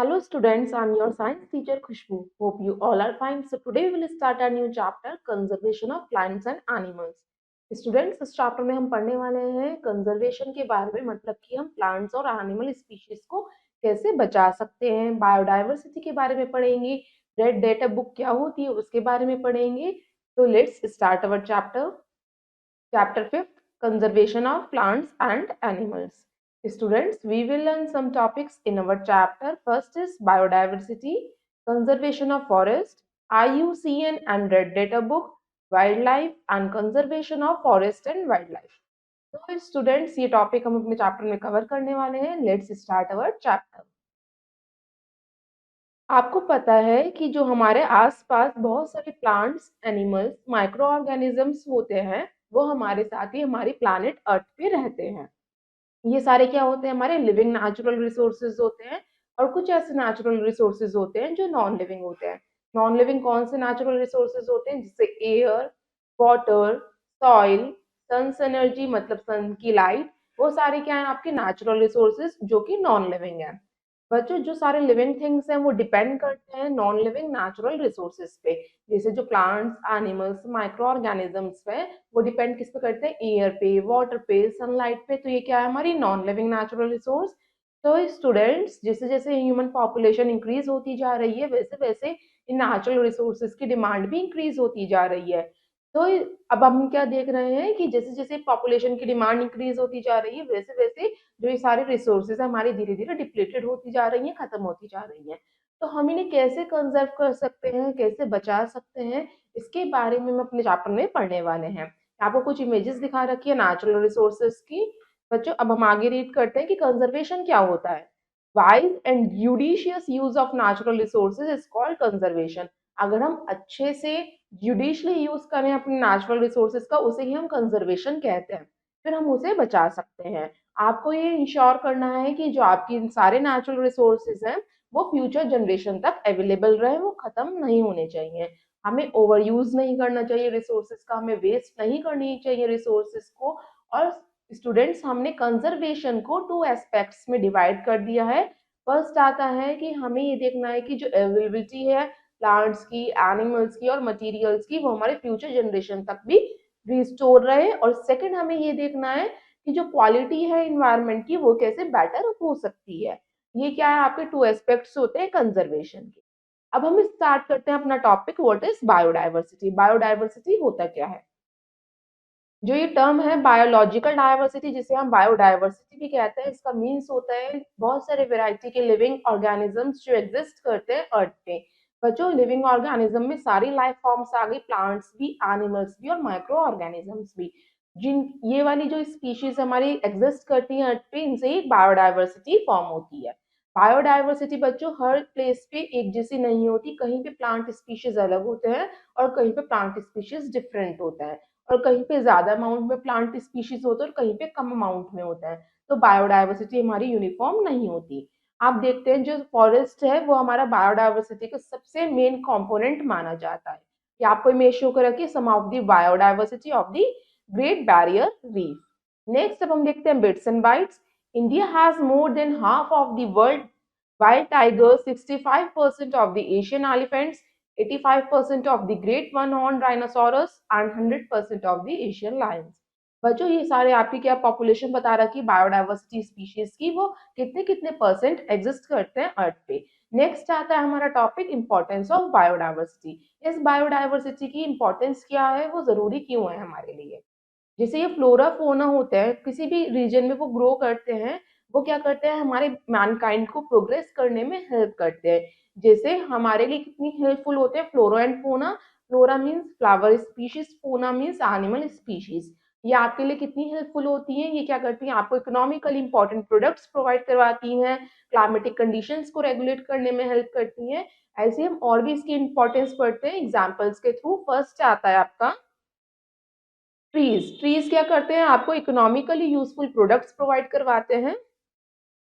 Hello students, I'm your science teacher Khushbu. Hope you all are fine. So today we will start a new chapter, conservation of plants and animals. Students, इस chapter में हम पढ़ने वाले हैं conservation के बारे में, मतलब कि हम प्लांट्स और एनिमल स्पीशीज को कैसे बचा सकते हैं। बायोडाइवर्सिटी के बारे में पढ़ेंगे, रेड डेटा बुक क्या होती है उसके बारे में पढ़ेंगे। तो let's start our chapter. Chapter 5, Conservation of Plants and Animals. Students, we will learn some topics in our chapter. First is biodiversity, conservation of forest, IUCN and Red Data Book, wildlife and conservation of forest and wildlife. तो students ये topic हम अपने chapter में cover करने वाले हैं। Let's start our chapter. आपको पता है कि जो हमारे आसपास बहुत सारे प्लांट्स, एनिमल्स, माइक्रो ऑर्गेनिजम्स होते हैं, वो हमारे साथ ही हमारी प्लैनेट अर्थ पे रहते हैं। ये सारे क्या होते हैं? हमारे लिविंग नेचुरल रिसोर्सेज होते हैं, और कुछ ऐसे नेचुरल रिसोर्सेज होते हैं जो नॉन लिविंग होते हैं। नॉन लिविंग कौन से नेचुरल रिसोर्सेज होते हैं? जैसे air, water, soil, sun's energy मतलब सन की लाइट, वो सारे क्या है आपके नेचुरल रिसोर्सेज जो कि नॉन लिविंग है। बच्चों, जो सारे लिविंग थिंग्स हैं वो डिपेंड करते हैं नॉन लिविंग नेचुरल रिसोर्सेज पे। जैसे जो प्लांट्स, एनिमल्स, माइक्रो ऑर्गेनिजम्स पे, वो डिपेंड किस पे करते हैं? एयर पे, वाटर पे, सनलाइट पे। तो ये क्या है? हमारी नॉन लिविंग नेचुरल रिसोर्स। तो स्टूडेंट्स, जैसे जैसे ह्यूमन पॉपुलेशन इंक्रीज होती जा रही है, वैसे वैसे इन नेचुरल रिसोर्सेज की डिमांड भी इंक्रीज होती जा रही है। तो अब हम क्या देख रहे हैं कि जैसे जैसे पॉपुलेशन की डिमांड इंक्रीज होती जा रही है, वैसे वैसे जो ये सारे रिसोर्सेज हमारी धीरे धीरे डिप्लीटेड होती जा रही हैं, खत्म होती जा रही हैं। तो हम इन्हें कैसे कंजर्व कर सकते हैं, कैसे बचा सकते हैं, इसके बारे में हम अपने चैप्टर में पढ़ने वाले हैं। आपको कुछ इमेजेस दिखा रखी है नेचुरल रिसोर्सेज की। बच्चों, अब हम आगे रीड करते हैं कि कंजर्वेशन क्या होता है। Wise and judicious use of natural resources is called conservation. अगर हम अच्छे से जुडिशली यूज करें अपने नेचुरल रिसोर्सेज का, उसे ही हम कंजर्वेशन कहते हैं। फिर हम उसे बचा सकते हैं। आपको ये इंश्योर करना है कि जो आपकी सारे नेचुरल रिसोर्सेज हैं वो फ्यूचर जनरेशन तक अवेलेबल रहे, वो खत्म नहीं होने चाहिए। हमें ओवर यूज नहीं करना चाहिए रिसोर्सेज का, हमें वेस्ट नहीं करनी चाहिए रिसोर्सेज को। और स्टूडेंट्स, हमने कंजर्वेशन को टू एस्पेक्ट्स में डिवाइड कर दिया है। फर्स्ट आता है कि हमें ये देखना है कि जो अवेलेबिलिटी है प्लांट्स की, एनिमल्स की और मटेरियल्स की, वो हमारे फ्यूचर जनरेशन तक भी रिस्टोर रहे। और सेकंड, हमें ये देखना है कि जो क्वालिटी है इन्वायरमेंट की, वो कैसे बेटर हो सकती है। ये क्या है? आपके टू एस्पेक्ट्स होते हैं कंजर्वेशन के। अब हम स्टार्ट करते हैं अपना topic, what is biodiversity. Biodiversity होता क्या है? जो ये टर्म है बायोलॉजिकल डाइवर्सिटी, जिसे हम बायोडाइवर्सिटी भी कहते हैं, इसका मीन्स होता है बहुत सारे वेराइटी के लिविंग ऑर्गेनिजम्स जो एग्जिस्ट करते हैं अर्थ पे। बच्चों, लिविंग ऑर्गेनिज्म में सारी लाइफ फॉर्म्स आ गई, प्लांट्स भी, एनिमल्स भी और माइक्रो ऑर्गेनिजम्स भी। जिन ये वाली जो स्पीशीज हमारी एग्जिस्ट करती हैं अर्थ पे, इनसे ही बायोडाइवर्सिटी फॉर्म होती है। बायोडाइवर्सिटी बच्चों हर प्लेस पे एक जैसी नहीं होती। कहीं पे प्लांट स्पीशीज अलग होते हैं और कहीं पे प्लांट स्पीशीज डिफरेंट होता है, और कहीं पे ज्यादा अमाउंट में प्लांट स्पीशीज होते हैं और कहीं पे कम अमाउंट में होता है। तो बायोडाइवर्सिटी हमारी यूनिफॉर्म नहीं होती। आप देखते हैं जो फॉरेस्ट है वो हमारा बायोडाइवर्सिटी का सबसे मेन कंपोनेंट माना जाता है। कि आपको इमेज शो कर रखी है, some of the biodiversity of the Great Barrier Reef. Next अब हम देखते हैं bits and bytes. India has more than half of the world wild tigers, 65% of the Asian elephants, 85% of the great one-horned rhinoceros and 100% of the Asian lions। बच्चों, ये सारे आपकी क्या population बता रखी बायोडाइवर्सिटी स्पीशीज की, वो कितने कितने परसेंट एग्जिस्ट करते हैं अर्थ पे। नेक्स्ट आता है हमारा टॉपिक, इंपॉर्टेंस ऑफ बायोडाइवर्सिटी। इस बायोडाइवर्सिटी की इंपॉर्टेंस क्या है, वो जरूरी क्यों है हमारे लिए। जैसे ये फ्लोरा फोना होता है किसी भी रीजन में, वो ग्रो करते हैं, वो क्या करते हैं हमारे मैनकाइंड को प्रोग्रेस करने में हेल्प करते हैं। जैसे हमारे लिए कितनी हेल्पफुल होते हैं flora and fauna. Flora means flower species, फोना मीन्स एनिमल स्पीशीज। ये आपके लिए कितनी हेल्पफुल होती हैं? ये क्या करती हैं? आपको इकोनॉमिकली इंपॉर्टेंट प्रोडक्ट्स प्रोवाइड करवाती हैं, क्लाइमेटिक कंडीशंस को रेगुलेट करने में हेल्प करती हैं। ऐसे हम और भी इसकी इंपॉर्टेंस पढ़ते हैं एग्जाम्पल्स के थ्रू। फर्स्ट आता है आपका ट्रीज। ट्रीज क्या करते हैं? आपको इकोनॉमिकली यूजफुल प्रोडक्ट्स प्रोवाइड करवाते हैं।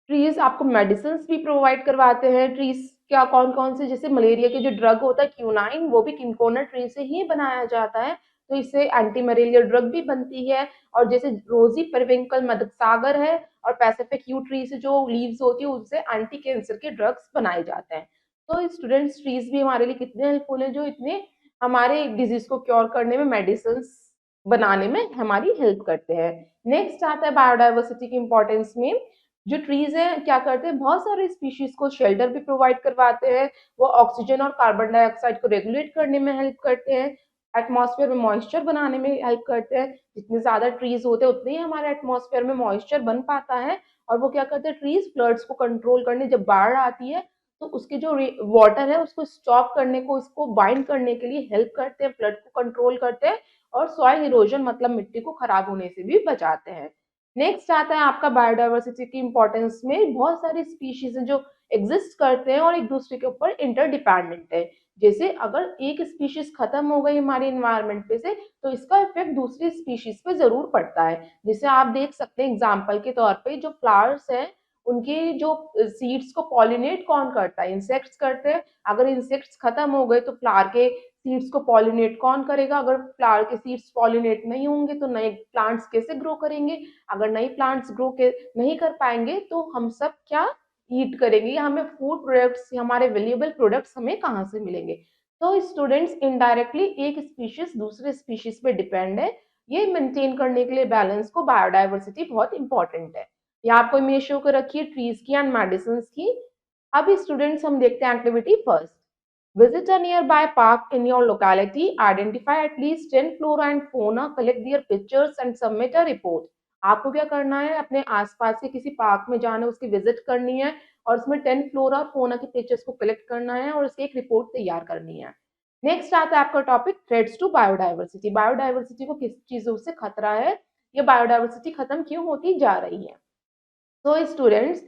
ट्रीज आपको मेडिसिन भी प्रोवाइड करवाते हैं। ट्रीज क्या कौन कौन से, जैसे मलेरिया के जो ड्रग होता है क्यूनाइन, वो भी किनकोना ट्री से ही बनाया जाता है। तो इससे एंटी मलेरियल ड्रग भी बनती है। और जैसे रोजी पेरिविंकल मदसागर है और पैसिफिक यू ट्री से जो लीव्स होती है उससे एंटी कैंसर के ड्रग्स बनाए जाते हैं। तो स्टूडेंट्स, ट्रीज भी हमारे लिए कितने हेल्पफुल है, जो इतने हमारे डिजीज को क्योर करने में, मेडिसिन बनाने में हमारी हेल्प करते हैं। नेक्स्ट आता है बायोडाइवर्सिटी की इंपॉर्टेंस में। जो ट्रीज हैं क्या करते हैं, बहुत सारे स्पीशीज को शेल्टर भी प्रोवाइड करवाते हैं। वो ऑक्सीजन और कार्बन डाइऑक्साइड को रेगुलेट करने में हेल्प करते हैं। एटमॉस्फेयर में मॉइस्चर बनाने में हेल्प करते हैं। जितने ज्यादा ट्रीज होते हैं उतने ही हमारे एटमॉस्फेयर में मॉइस्चर बन पाता है। और वो क्या करते हैं, ट्रीज फ्लड्स को कंट्रोल करने, जब बाढ़ आती है तो उसके जो वाटर है उसको स्टॉप करने को, उसको बाइंड करने के लिए हेल्प करते हैं, फ्लड को कंट्रोल करते हैं और सॉइल इरोजन मतलब मिट्टी को खराब होने से भी बचाते हैं। नेक्स्ट आता है आपका बायोडाइवर्सिटी की इंपॉर्टेंस में। बहुत सारी स्पीशीज हैं जो एग्जिस्ट करते हैं और एक दूसरे के ऊपर इंटरडिपेंडेंट है। जैसे अगर एक स्पीशीज खत्म हो गई हमारे इन्वायरमेंट पे से, तो इसका इफेक्ट दूसरी स्पीशीज पे जरूर पड़ता है। जैसे आप देख सकते हैं एग्जाम्पल के तौर पे, जो फ्लावर्स हैं उनके जो सीड्स को पॉलिनेट कौन करता है, इंसेक्ट्स करते हैं। अगर इंसेक्ट्स खत्म हो गए तो फ्लावर के सीड्स को पॉलिनेट कौन करेगा? अगर फ्लावर के सीड्स पॉलिनेट नहीं होंगे तो नए प्लांट्स कैसे ग्रो करेंगे? अगर नए प्लांट्स ग्रो के नहीं कर पाएंगे तो हम सब क्या ईट करेंगे, या हमें फूड प्रोडक्ट्स, हमारे वेल्यूएबल प्रोडक्ट्स हमें कहाँ से मिलेंगे? तो स्टूडेंट्स, इनडायरेक्टली एक स्पीशीज दूसरे स्पीशीज पे डिपेंड है। ये मेंटेन करने के लिए बैलेंस को बायोडाइवर्सिटी बहुत इंपॉर्टेंट है। यहाँ आपको इमेज शो कर रखी है ट्रीज की एंड मेडिसिन की। अब स्टूडेंट्स हम देखते हैं activity first. Visit a nearby park in your locality. Identify at least 10 flora and fauna. Collect their pictures and submit a report. आपको क्या करना है, अपने आसपास के किसी पार्क में जाना है, उसकी विजिट करनी है और उसमें 10 फ्लोरा और फोना के पिक्चर्स को कलेक्ट करना है और उसकी एक रिपोर्ट तैयार करनी है। नेक्स्ट आता है आपका topic threats to biodiversity. Biodiversity को किस चीजों से खतरा है, ये बायोडाइवर्सिटी खत्म क्यों होती जा रही है? तो स्टूडेंट्स,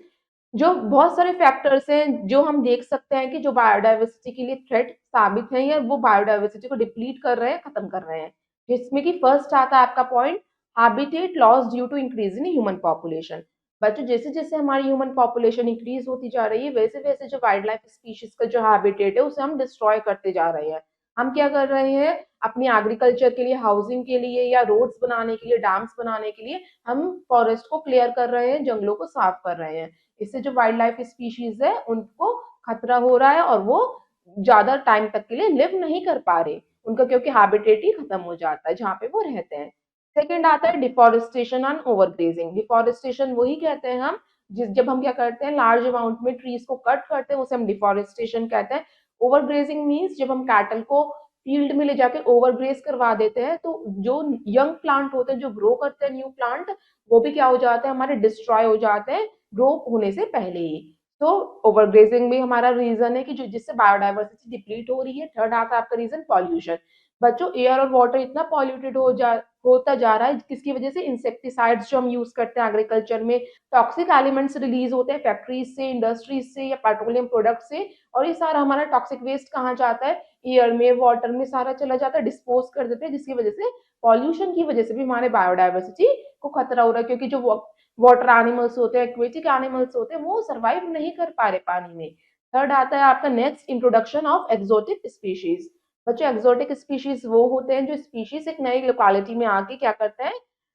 जो बहुत सारे फैक्टर्स हैं जो हम देख सकते हैं कि जो बायोडाइवर्सिटी के लिए थ्रेट साबित है या वो बायोडाइवर्सिटी को डिप्लीट कर रहे हैं, खत्म कर रहे हैं। जिसमें कि फर्स्ट आता है आपका point, habitat loss due to increase in human population. बच्चों, जैसे जैसे हमारी ह्यूमन पॉपुलेशन इंक्रीज होती जा रही है वैसे वैसे जो वाइल्ड लाइफ स्पीशीज का जो हैबिटेट है उसे हम डिस्ट्रॉय करते जा रहे हैं। हम क्या कर रहे हैं, अपनी एग्रीकल्चर के लिए, हाउसिंग के लिए या रोड्स बनाने के लिए, डैम्स बनाने के लिए हम फॉरेस्ट को क्लियर कर रहे हैं, जंगलों को साफ कर रहे हैं। इससे जो वाइल्ड लाइफ स्पीशीज है उनको खतरा हो रहा है और वो ज्यादा टाइम तक के लिए लिव नहीं कर पा रहे, उनका क्योंकि हैबिटेट ही खत्म हो जाता है जहाँ पे वो रहते हैं। सेकंड आता है डिफॉरेस्टेशन एंड ओवरग्रेजिंग। डिफॉरेस्टेशन वही कहते हैं हम जिस जब हम क्या करते हैं, लार्ज अमाउंट में ट्रीज को कट करते हैं उसे हम डिफॉरेस्टेशन कहते हैं। ओवरग्रेजिंग मीन्स जब हम कैटल को फील्ड में ले जाके ओवरग्रेज करवा देते हैं तो जो यंग प्लांट होते हैं, जो ग्रो करते हैं न्यू प्लांट, वो भी क्या हो जाते हैं, हमारे डिस्ट्रॉय हो जाते हैं ग्रो होने से पहले ही। तो ओवरग्रेजिंग भी हमारा रीजन है कि जो जिससे बायोडाइवर्सिटी डिप्लीट हो रही है। थर्ड आता है आपका रीजन पॉल्यूशन। बच्चों, एयर और वाटर इतना पॉल्यूटेड होता जा रहा है, किसकी वजह से? इंसेक्टिसाइड्स जो हम यूज करते हैं एग्रीकल्चर में, टॉक्सिक एलिमेंट्स रिलीज होते हैं फैक्ट्रीज से, इंडस्ट्रीज से या पेट्रोलियम प्रोडक्ट से। और ये सारा हमारा टॉक्सिक वेस्ट कहाँ जाता है? एयर में, वाटर में सारा चला जाता है, डिस्पोज कर देते हैं, जिसकी वजह से पॉल्यूशन की वजह से भी हमारे बायोडाइवर्सिटी को खतरा हो रहा है। क्योंकि जो वाटर एनिमल्स होते हैं, एक्वेटिक एनिमल्स होते हैं, वो सर्वाइव नहीं कर पा रहे पानी में। थर्ड आता है आपका next, introduction of exotic species. बच्चों, एक्सोटिक स्पीशीज वो होते हैं जो स्पीशीज एक नई लोकेलिटी में आके क्या करते हैं,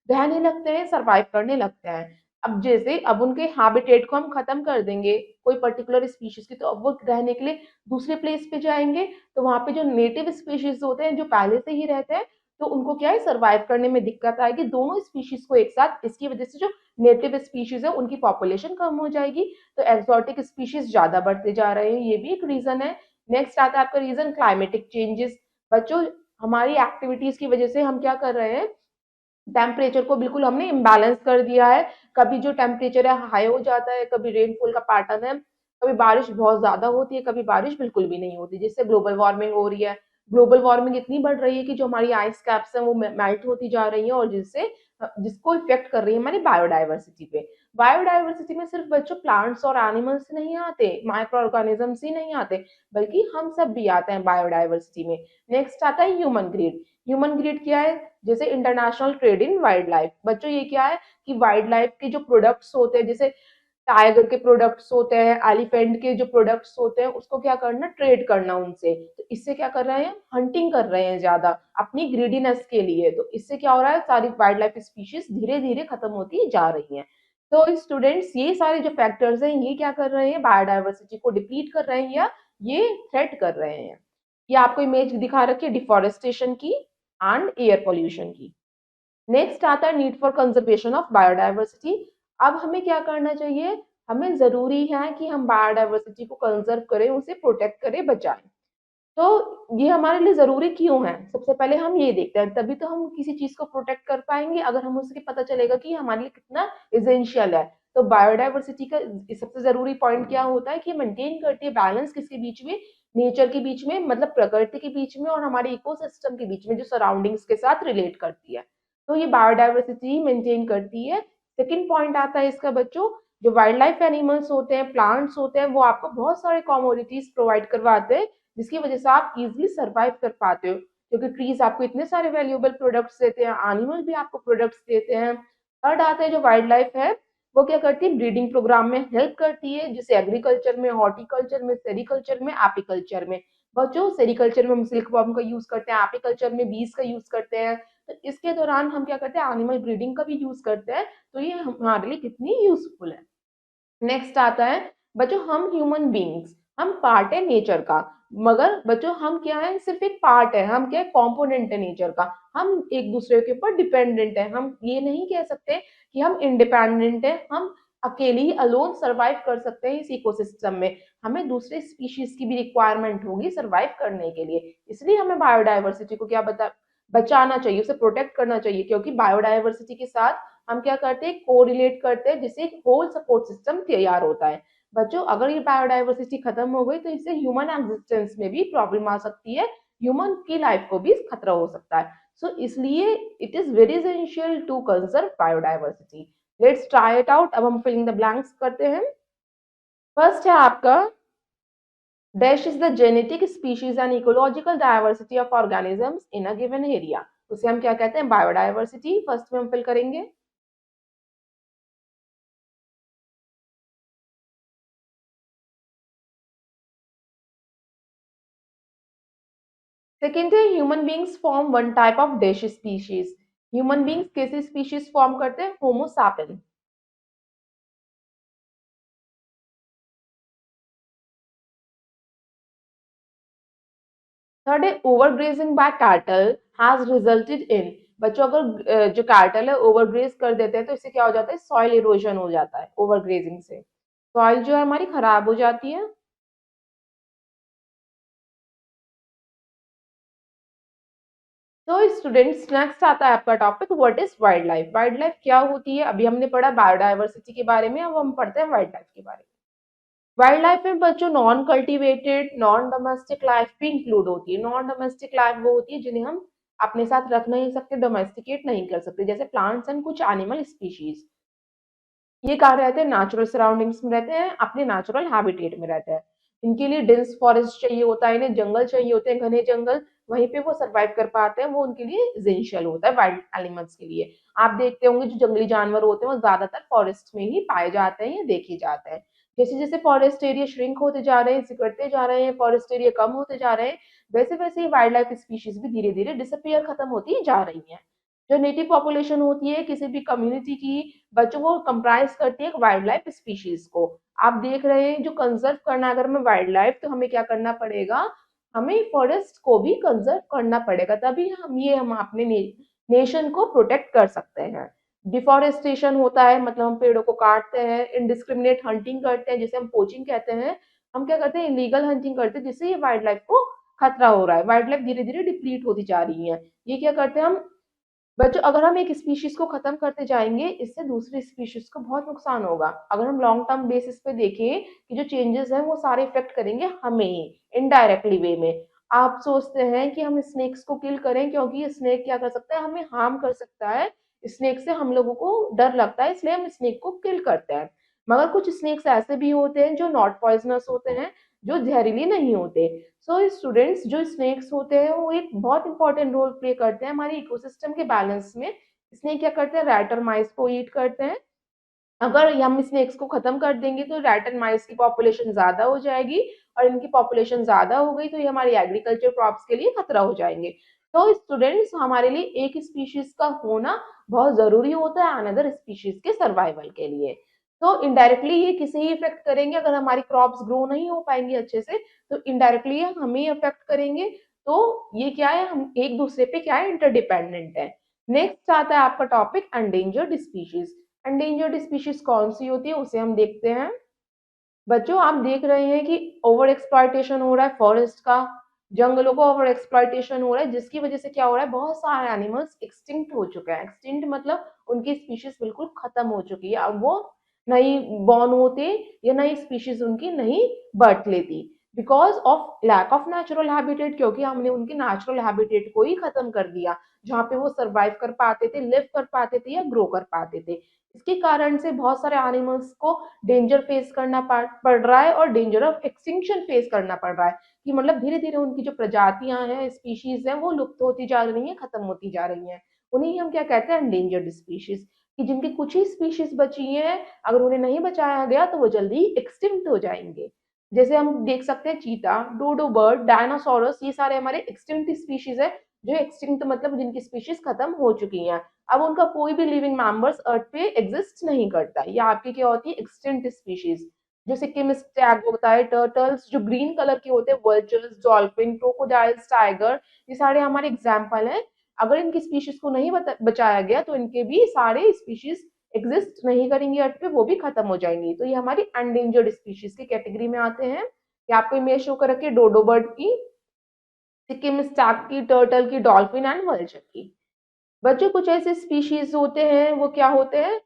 रहने लगते हैं, सर्वाइव करने लगते हैं। अब जैसे अब उनके हैबिटेट को हम खत्म कर देंगे कोई पर्टिकुलर स्पीशीज की, तो अब वो रहने के लिए दूसरे प्लेस पे जाएंगे। तो वहां पे जो नेटिव स्पीशीज होते हैं जो पहले से ही रहते हैं, तो उनको क्या है, सर्वाइव करने में दिक्कत आएगी दोनों स्पीशीज को एक साथ। इसकी वजह से जो नेटिव स्पीशीज है उनकी पॉपुलेशन कम हो जाएगी, तो एक्सोटिक स्पीशीज ज्यादा बढ़ते जा रहे हैं, ये भी एक रीजन है। नेक्स्ट आता है आपका रीजन क्लाइमेटिक चेंजेस। बच्चों, हमारी एक्टिविटीज की वजह से हम क्या कर रहे हैं, टेम्परेचर को बिल्कुल हमने इम्बैलेंस कर दिया है। कभी जो टेम्परेचर है हाई हो जाता है, कभी रेनफॉल का पैटर्न है, कभी बारिश बहुत ज्यादा होती है, कभी बारिश बिल्कुल भी नहीं होती, जिससे ग्लोबल वार्मिंग हो रही है। ग्लोबल वार्मिंग इतनी बढ़ रही है कि जो हमारी आइस कैप्स हैं वो मेल्ट होती जा रही है और जिससे जिसको इफेक्ट कर रही है हमारी बायोडाइवर्सिटी पे। बायोडाइवर्सिटी में सिर्फ बच्चों प्लांट्स और एनिमल्स नहीं आते, माइक्रो ऑर्गेनिजम्स ही नहीं आते, बल्कि हम सब भी आते हैं बायोडाइवर्सिटी में। नेक्स्ट आता है ह्यूमन ग्रीड। ह्यूमन ग्रीड क्या है? जैसे international trade in wild life. बच्चों, ये क्या है कि वाइल्ड लाइफ के जो प्रोडक्ट्स होते हैं, जैसे टाइगर के प्रोडक्ट्स होते हैं, एलिफेंट के जो प्रोडक्ट्स होते हैं उसको क्या करना, ट्रेड करना उनसे। तो इससे क्या कर रहे हैं, हंटिंग कर रहे हैं ज्यादा अपनी ग्रीडीनेस के लिए। तो इससे क्या हो रहा है, सारी वाइल्ड लाइफ स्पीशीज धीरे धीरे खत्म होती जा रही हैं। तो स्टूडेंट्स, ये सारे जो फैक्टर्स हैं ये क्या कर रहे हैं, बायोडाइवर्सिटी को डिप्लीट कर रहे हैं या ये थ्रेट कर रहे हैं। ये आपको इमेज दिखा रखी है डिफॉरेस्टेशन की एंड एयर पोल्यूशन की। नेक्स्ट आता है need for conservation of biodiversity. अब हमें क्या करना चाहिए, हमें जरूरी है कि हम बायोडाइवर्सिटी को कंजर्व करें, उसे प्रोटेक्ट करें, बचाएं। तो ये हमारे लिए जरूरी क्यों है, सबसे पहले हम ये देखते हैं, तभी तो हम किसी चीज को प्रोटेक्ट कर पाएंगे अगर हम उसके पता चलेगा कि हमारे लिए कितना इसेंशियल है। तो बायोडाइवर्सिटी का सबसे जरूरी पॉइंट क्या होता है कि मेंटेन करती है बैलेंस किसके बीच में, नेचर के बीच में, मतलब प्रकृति के बीच में, और हमारे इकोसिस्टम के बीच में जो सराउंडिंग्स के साथ रिलेट करती है। तो ये बायोडाइवर्सिटी मेंटेन करती है। सेकंड पॉइंट आता है इसका बच्चों, जो वाइल्ड लाइफ एनिमल्स होते हैं, प्लांट्स होते हैं, वो आपको बहुत सारे कमोडिटीज प्रोवाइड करवाते हैं जिसकी वजह से आप इजिली सर्वाइव कर पाते हो, क्योंकि ट्रीज आपको इतने सारे वैल्यूएबल प्रोडक्ट्स देते हैं, एनिमल भी आपको प्रोडक्ट्स देते हैं। थर्ड आता है जो वाइल्ड लाइफ है, वो क्या करती है, ब्रीडिंग प्रोग्राम में हेल्प करती है, जैसे एग्रीकल्चर में, हॉर्टिकल्चर में, सेरिकल्चर में, एपीकल्चर में। बच्चों, सेरिकल्चर में हम सिल्क वर्म का यूज करते हैं, एपीकल्चर में बीज का यूज करते हैं। तो इसके दौरान हम क्या करते हैं, एनिमल ब्रीडिंग का भी यूज करते हैं। तो ये हमारे लिए कितनी यूजफुल है। नेक्स्ट आता है बच्चों, हम ह्यूमन बींग्स, हम पार्ट है नेचर का। मगर बच्चों हम क्या है, सिर्फ एक पार्ट है, हम क्या है, कंपोनेंट है नेचर का। हम एक दूसरे के ऊपर डिपेंडेंट है, हम ये नहीं कह सकते कि हम इंडिपेंडेंट है, हम अकेले ही अलोन सरवाइव कर सकते हैं इस इकोसिस्टम में। हमें दूसरे स्पीशीज की भी रिक्वायरमेंट होगी सरवाइव करने के लिए, इसलिए हमें बायोडाइवर्सिटी को क्या बचाना चाहिए, उसे प्रोटेक्ट करना चाहिए, क्योंकि बायोडाइवर्सिटी के साथ हम क्या करते हैं, कोरिलेट करते हैं, जिससे एक होल सपोर्ट सिस्टम तैयार होता है। बच्चों, अगर ये बायोडाइवर्सिटी खत्म हो गई तो इससे ह्यूमन एग्जिस्टेंस में भी प्रॉब्लम आ सकती है, ह्यूमन की लाइफ को भी खतरा हो सकता है। सो इसलिए it is very essential to conserve biodiversity. Let's try it out. अब हम फिलिंग द ब्लैंक्स करते हैं। फर्स्ट है आपका, dash is the genetic species and ecological diversity of organisms in a given area. उसे हम क्या कहते हैं, बायोडाइवर्सिटी। फर्स्ट में हम फिल करेंगे। सेकेंड है, human beings form one type of dish species. Human beings कैसे स्पीशीज फॉर्म करते हैं, होमो सैपियन। थर्ड है, overgrazing by cattle has resulted in. बच्चों, अगर जो कैटल है ओवरग्रेज कर देते हैं तो इससे क्या हो जाता है, सॉइल इरोजन हो जाता है। ओवरग्रेजिंग से सॉइल जो है हमारी खराब हो जाती है। तो स्टूडेंट्स, नेक्स्ट आता है आपका topic, what is wild life. Wild life क्या होती है, अभी हमने पढ़ा बायोडाइवर्सिटी के बारे में, अब हम पढ़ते हैं वाइल्ड लाइफ के बारे में। वाइल्ड लाइफ में बच्चों non cultivated, non domestic life भी इंक्लूड होती है। नॉन डोमेस्टिक लाइफ वो होती है जिन्हें हम अपने साथ रख नहीं सकते, डोमेस्टिकेट नहीं कर सकते, जैसे प्लांट्स एंड कुछ एनिमल स्पीशीज। ये कहाँ रहते हैं, नेचुरल सराउंडिंग्स में रहते हैं, अपने नेचुरल हैबिटेट में रहते हैं। इनके लिए डेंस फॉरेस्ट चाहिए होता है, इन्हें जंगल चाहिए होते हैं, घने जंगल, वहीं पे वो सरवाइव कर पाते हैं, वो उनके लिए एसेंशियल होता है वाइल्ड एनिमल्स के लिए। आप देखते होंगे जो जंगली जानवर होते हैं वो ज्यादातर फॉरेस्ट में ही पाए जाते हैं या देखे जाते हैं। जैसे जैसे फॉरेस्ट एरिया श्रिंक होते जा रहे हैं, सिकुड़ते जा रहे हैं, फॉरेस्ट एरिया कम होते जा रहे हैं, वैसे वैसे ही वाइल्ड लाइफ स्पीशीज भी धीरे धीरे डिसअपियर, खत्म होती जा रही है। जो नेटिव पॉपुलेशन होती है किसी भी कम्युनिटी की, बच्चों को कंप्राइज करती है एक वाइल्ड लाइफ स्पीशीज को। आप देख रहे हैं जो कंजर्व करना है अगर हमें वाइल्ड लाइफ, तो हमें क्या करना पड़ेगा, हमें फॉरेस्ट को भी कंजर्व करना पड़ेगा, तभी हम अपने नेशन को प्रोटेक्ट कर सकते हैं। डिफॉरेस्टेशन होता है, मतलब हम पेड़ों को काटते हैं, इनडिस्क्रिमिनेट हंटिंग करते हैं जिसे हम पोचिंग कहते हैं, हम क्या करते हैं, इलीगल हंटिंग करते हैं, जिससे ये वाइल्ड लाइफ को खतरा हो रहा है, वाइल्ड लाइफ धीरे धीरे डिप्लीट होती जा रही है। ये क्या करते हैं हम, बच्चों, अगर हम एक स्पीशीज को खत्म करते जाएंगे इससे दूसरी स्पीशीज को बहुत नुकसान होगा। अगर हम लॉन्ग टर्म बेसिस पे देखें कि जो चेंजेस हैं वो सारे इफेक्ट करेंगे हमें ही, इनडायरेक्टली वे में। आप सोचते हैं कि हम स्नेक्स को किल करें क्योंकि स्नेक क्या कर सकता है, हमें हार्म कर सकता है, स्नेक से हम लोगों को डर लगता है इसलिए हम स्नेक को किल करते हैं। मगर कुछ स्नेक्स ऐसे भी होते हैं जो नॉट पॉइजनस होते हैं, जो जहरीली नहीं होते। सो स्टूडेंट्स, जो स्नेक्स होते हैं वो एक बहुत इंपॉर्टेंट रोल प्ले करते हैं हमारे इकोसिस्टम के बैलेंस में। स्नेक क्या करते हैं, रैट और माइस को ईट करते हैं, अगर हम स्नेक्स को खत्म कर देंगे तो रैट एंड माइस की पॉपुलेशन ज्यादा हो जाएगी, और इनकी पॉपुलेशन ज्यादा हो गई तो ये हमारी एग्रीकल्चर क्रॉप्स के लिए खतरा हो जाएंगे। तो स्टूडेंट्स, हमारे लिए एक स्पीशीज का होना बहुत जरूरी होता है अनदर स्पीशीज के सर्वाइवल के लिए। तो इनडायरेक्टली ये किसे ही इफेक्ट करेंगे, अगर हमारी क्रॉप्स ग्रो नहीं हो पाएंगी अच्छे से तो इनडायरेक्टली हमें इफेक्ट करेंगे। तो ये क्या है, हम एक दूसरे पे क्या है, इंटरडिपेंडेंट है। नेक्स्ट आता है आपका topic endangered species. Endangered species कौन सी होती है उसे हम देखते हैं। बच्चों, आप देख रहे हैं कि ओवर एक्सप्लॉयटेशन हो रहा है फॉरेस्ट का, जंगलों का ओवर एक्सप्लॉयटेशन हो रहा है, जिसकी वजह से क्या हो रहा है, बहुत सारे एनिमल्स एक्सटिंक्ट हो चुके हैं। एक्सटिंक्ट मतलब उनकी स्पीशीज बिल्कुल खत्म हो चुकी है, अब वो नई बॉर्न होते या नई स्पीशीज उनकी नहीं बर्थ लेती, because of lack of natural habitat, क्योंकि हमने उनके नेचुरल हैबिटेट को ही खत्म कर दिया, जहाँ पे वो सर्वाइव कर पाते थे, लिव कर पाते थे या ग्रो कर पाते थे। इसके कारण से बहुत सारे एनिमल्स को डेंजर फेस करना पड़ रहा है, और डेंजर ऑफ एक्सटिंक्शन फेस करना पड़ रहा है, कि मतलब धीरे धीरे उनकी जो प्रजातियां हैं, स्पीशीज हैं, वो लुप्त होती जा रही हैं, खत्म होती जा रही हैं। उन्हें हम क्या कहते हैं, एंडेंजर्ड स्पीशीज, कि जिनकी कुछ ही स्पीशीज बची हैं, अगर उन्हें नहीं बचाया गया तो वो जल्दी एक्सटिंक्ट हो जाएंगे। जैसे हम देख सकते हैं चीता, डोडो बर्ड, डायनासोरस, ये सारे हमारे एक्सटिंक्ट स्पीशीज है, जो एक्सटिंक्ट मतलब जिनकी स्पीशीज खत्म हो चुकी हैं। अब उनका कोई भी लिविंग मेंबर्स अर्थ पे एग्जिस्ट नहीं करता। ये आपकी क्या होती है, एक्सटिंक्ट स्पीशीज। जो सिक्किम स्टैग होता है, टर्टल्स जो ग्रीन कलर के होते हैं, वर्चर्स, डॉल्फिन, क्रोकोडाइल्स, टाइगर, ये सारे हमारे एग्जाम्पल हैं। अगर इनकी स्पीशीज को नहीं बचाया गया तो इनके भी सारे स्पीशीज एग्जिस्ट नहीं करेंगी अर्थ पे, वो भी खत्म हो जाएंगी। तो ये हमारी एंडेंजर्ड स्पीशीज की कैटेगरी में आते हैं। ये आपको इमेज शो कर रखी है डोडो बर्ड की, सिक्किम स्टैग की, टर्टल की, डॉल्फिन एंड वल्चर की। बच्चों, कुछ ऐसे स्पीशीज होते हैं, वो क्या होते हैं,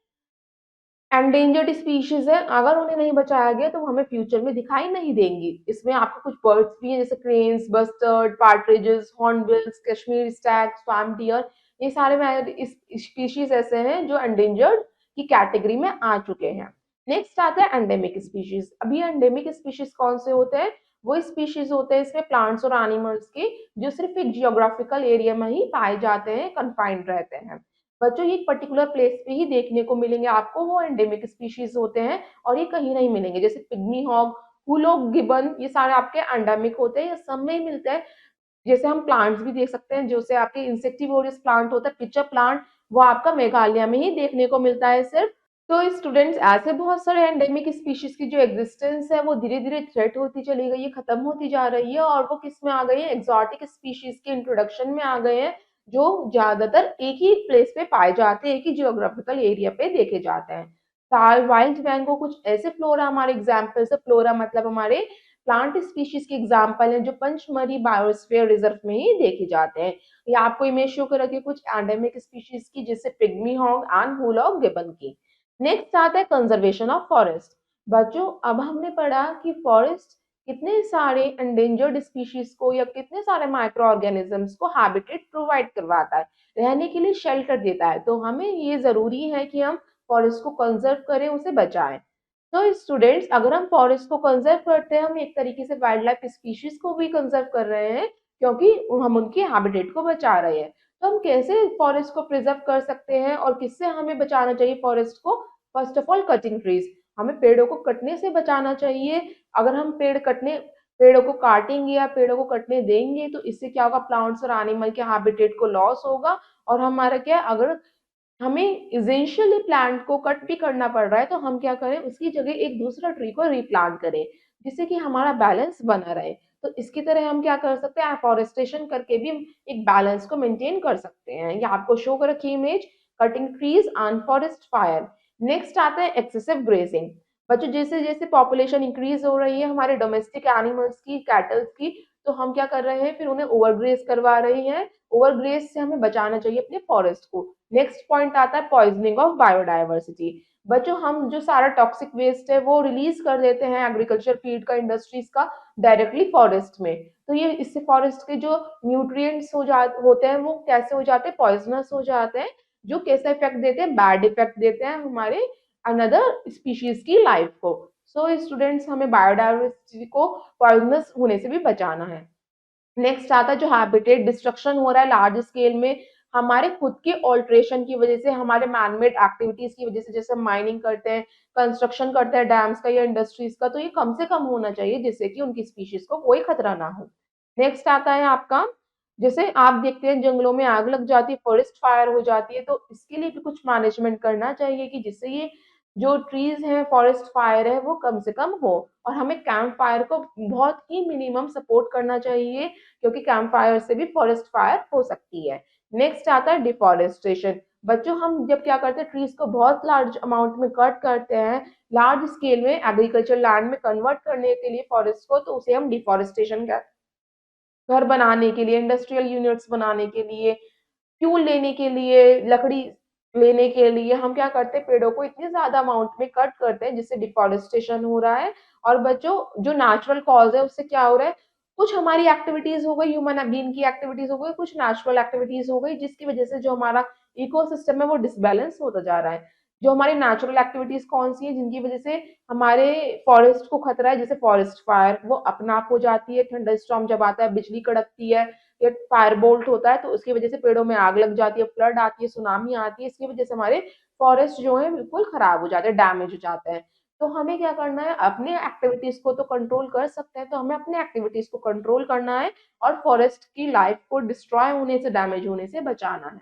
एंडेंजर्ड स्पीशीज है, अगर उन्हें नहीं बचाया गया तो वो हमें फ्यूचर में दिखाई नहीं देंगी। इसमें आपको कुछ बर्ड्स भी हैं, जैसे cranes, bustard, partridges, hornbills, Kashmir stag, swamp deer, ये सारे स्पीशीज ऐसे हैं जो एंडेंजर्ड की कैटेगरी में आ चुके हैं। नेक्स्ट आता है एंडेमिक स्पीशीज। अभी एंडेमिक स्पीशीज कौन से होते हैं, वो स्पीशीज होते हैं इसमें प्लांट्स और एनिमल्स के, जो सिर्फ एक जियोग्राफिकल एरिया में ही पाए जाते हैं, कन्फाइंड रहते हैं। बच्चों, ये एक पर्टिकुलर प्लेस पे ही देखने को मिलेंगे आपको, वो एंडेमिक स्पीशीज होते हैं, और ये कहीं नहीं मिलेंगे। जैसे पिग्मी हॉग, हुलो गिबन, ये सारे आपके एंडेमिक होते हैं, ये सब में ही मिलते हैं। जैसे हम प्लांट्स भी देख सकते हैं, जैसे आपके इंसेक्टिवोरस प्लांट होता है, पिचर प्लांट, वो आपका मेघालय में ही देखने को मिलता है सिर्फ। तो स्टूडेंट्स, ऐसे बहुत सारे एंडेमिक स्पीशीज की जो एग्जिस्टेंस है वो धीरे धीरे थ्रेट होती चली गई है, खत्म होती जा रही है, और वो किस में आ गई है, एक्सोटिक स्पीशीज के इंट्रोडक्शन में आ गए हैं, जो ज्यादातर एक ही प्लेस पे पाए जाते हैं, एक ही जियोग्राफिकल एरिया पे देखे जाते हैं। साल वाइल्ड मैंगो कुछ ऐसे फ्लोरा हमारे एग्जाम्पल्स है, फ्लोरा मतलब हमारे प्लांट स्पीशीज के एग्जाम्पल हैं, जो पंचमढ़ी बायोस्फीयर रिजर्व में ही देखे जाते हैं। ये आपको इमेज शो कर रखी है कुछ एंडेमिक स्पीशीज की, जैसे पिग्मी हॉग एंड हुलॉग गिबन की। नेक्स्ट आता है कंजर्वेशन ऑफ फॉरेस्ट। बच्चों, अब हमने पढ़ा कि फॉरेस्ट कितने सारे एंडेंजर्ड स्पीशीज को या कितने सारे माइक्रो ऑर्गेनिजम्स को हैबिटेट प्रोवाइड करवाता है, रहने के लिए शेल्टर देता है। तो हमें ये जरूरी है कि हम फॉरेस्ट को कंजर्व करें, उसे बचाएं। तो स्टूडेंट्स, अगर हम फॉरेस्ट को कंजर्व करते हैं, हम एक तरीके से वाइल्ड लाइफ स्पीशीज को भी कंजर्व कर रहे हैं, क्योंकि हम उनकी हैबिटेट को बचा रहे हैं। तो हम कैसे फॉरेस्ट को प्रिजर्व कर सकते हैं और किससे हमें बचाना चाहिए फॉरेस्ट को? First of all, cutting trees. हमें पेड़ों को कटने से बचाना चाहिए। अगर हम पेड़ों को काटेंगे या पेड़ों को कटने देंगे तो इससे क्या होगा, प्लांट्स और एनिमल के हैबिटेट को लॉस होगा। और हमारा क्या है, अगर हमें इसेंशियली प्लांट को कट भी करना पड़ रहा है तो हम क्या करें, उसकी जगह एक दूसरा ट्री को रीप्लांट करें, जिससे कि हमारा बैलेंस बना रहे। तो इसकी तरह हम क्या कर सकते हैं, एफॉरेस्टेशन करके भी हम एक बैलेंस को मेंटेन कर सकते हैं। ये आपको शो कर रखी image, cutting trees and forest fire. Next आता है एक्सेसिव ग्रेजिंग। बच्चों, जैसे जैसे पॉपुलेशन इंक्रीज हो रही है हमारे डोमेस्टिक एनिमल्स की, कैटल्स की, तो हम क्या कर रहे हैं, फिर उन्हें ओवरग्रेज करवा रहे हैं। ओवरग्रेज से हमें बचाना चाहिए अपने फॉरेस्ट को। नेक्स्ट पॉइंट आता है पॉइजनिंग ऑफ बायोडाइवर्सिटी। बच्चों, हम जो सारा टॉक्सिक वेस्ट है वो रिलीज कर देते हैं एग्रीकल्चर फीड का, इंडस्ट्रीज का, डायरेक्टली फॉरेस्ट में। तो ये इससे फॉरेस्ट के जो न्यूट्रिएंट्स होते हैं वो कैसे हो जाते हैं, पॉइजनस हो जाते हैं, जो कैसा इफेक्ट देते हैं, बैड इफेक्ट देते हैं हमारे अनदर स्पीशीज की लाइफ को। सो स्टूडेंट्स, हमें बायोडाइवर्सिटी को पॉइजनस होने से भी बचाना है। नेक्स्ट आता है जो हैबिटेट डिस्ट्रक्शन हो रहा है लार्ज स्केल में, हमारे खुद के ऑल्ट्रेशन की वजह से, हमारे मैनमेड एक्टिविटीज की वजह से, जैसे माइनिंग करते हैं, कंस्ट्रक्शन करते हैं डैम्स का या इंडस्ट्रीज का, तो ये कम से कम होना चाहिए जिससे कि उनकी स्पीशीज को कोई खतरा ना हो। नेक्स्ट आता है आपका, जैसे आप देखते हैं जंगलों में आग लग जाती है, फॉरेस्ट फायर हो जाती है, तो इसके लिए भी कुछ मैनेजमेंट करना चाहिए कि जिससे ये जो ट्रीज हैं, फॉरेस्ट फायर है, वो कम से कम हो। और हमें कैंप फायर को बहुत ही मिनिमम सपोर्ट करना चाहिए, क्योंकि कैंप फायर से भी फॉरेस्ट फायर हो सकती है। नेक्स्ट आता है डिफॉरेस्टेशन। बच्चों, हम जब क्या करते हैं, ट्रीज को बहुत लार्ज अमाउंट में कट करते हैं, लार्ज स्केल में एग्रीकल्चर लैंड में कन्वर्ट करने के लिए फॉरेस्ट को, तो उसे हम डिफॉरेस्टेशन, घर बनाने के लिए, इंडस्ट्रियल यूनिट्स बनाने के लिए, फ्यूल लेने के लिए, लकड़ी लेने के लिए हम क्या करते हैं, पेड़ों को इतने ज्यादा अमाउंट में कट करते हैं जिससे डिफॉरेस्टेशन हो रहा है। और बच्चों, जो नेचुरल कॉज है उससे क्या हो रहा है, कुछ हमारी एक्टिविटीज हो गई, ह्यूमन बीइंग की एक्टिविटीज हो गई, कुछ नेचुरल एक्टिविटीज हो गई, जिसकी वजह से जो हमारा इकोसिस्टम है वो डिसबैलेंस होता जा रहा है। जो हमारी नेचुरल एक्टिविटीज कौन सी है जिनकी वजह से हमारे फॉरेस्ट को खतरा है, जैसे फॉरेस्ट फायर, वो अपना आप हो जाती है, थंडर स्टॉर्म जब आता है, बिजली कड़कती है, या फायर बोल्ट होता है, तो उसकी वजह से पेड़ों में आग लग जाती है, फ्लड आती है, सुनामी आती है, इसकी वजह से हमारे फॉरेस्ट जो है बिल्कुल खराब हो जाते हैं, डैमेज हो जाते हैं। तो हमें क्या करना है, अपने एक्टिविटीज को तो कंट्रोल कर सकते हैं, तो हमें अपने एक्टिविटीज को कंट्रोल करना है और फॉरेस्ट की लाइफ को डिस्ट्रॉय होने से, डैमेज होने से बचाना है।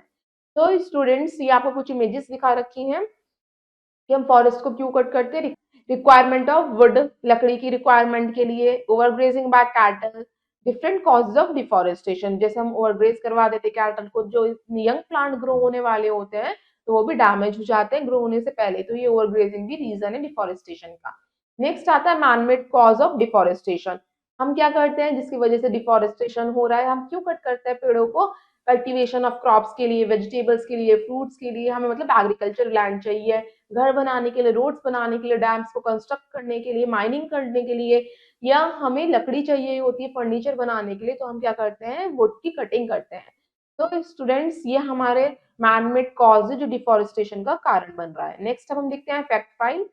तो स्टूडेंट्स, ये आपको कुछ इमेजेस दिखा रखी हैं कि हम फॉरेस्ट को क्यों कट करते हैं। रिक्वायरमेंट ऑफ वुड, लकड़ी की रिक्वायरमेंट के लिए, overgrazing by cattle, different causes of deforestation, जैसे हम ओवरग्रेज करवा देते कैटल को, जो यंग प्लांट ग्रो होने वाले होते हैं तो वो भी डैमेज हो जाते हैं ग्रो होने से पहले, तो ये ओवरग्रेजिंग भी रीजन है डिफॉरेस्टेशन का। नेक्स्ट आता है मैनमेड कॉज ऑफ डिफॉरेस्टेशन। हम क्या करते हैं जिसकी वजह से डिफॉरेस्टेशन हो रहा है, हम क्यों कट करते हैं पेड़ों को, कल्टीवेशन ऑफ क्रॉप्स के लिए, वेजिटेबल्स के लिए, फ्रूट्स के लिए, हमें मतलब एग्रीकल्चर लैंड चाहिए, घर बनाने के लिए, रोड्स बनाने के लिए, डैम्स को कंस्ट्रक्ट करने के लिए, माइनिंग करने के लिए, या हमें लकड़ी चाहिए होती है फर्नीचर बनाने के लिए, तो हम क्या करते हैं, वुड की कटिंग करते हैं। तो स्टूडेंट्स, ये हमारे मैनमेड कॉज है जो डिफॉरेस्टेशन का कारण बन रहा है। नेक्स्ट अब हम देखते हैं fact file.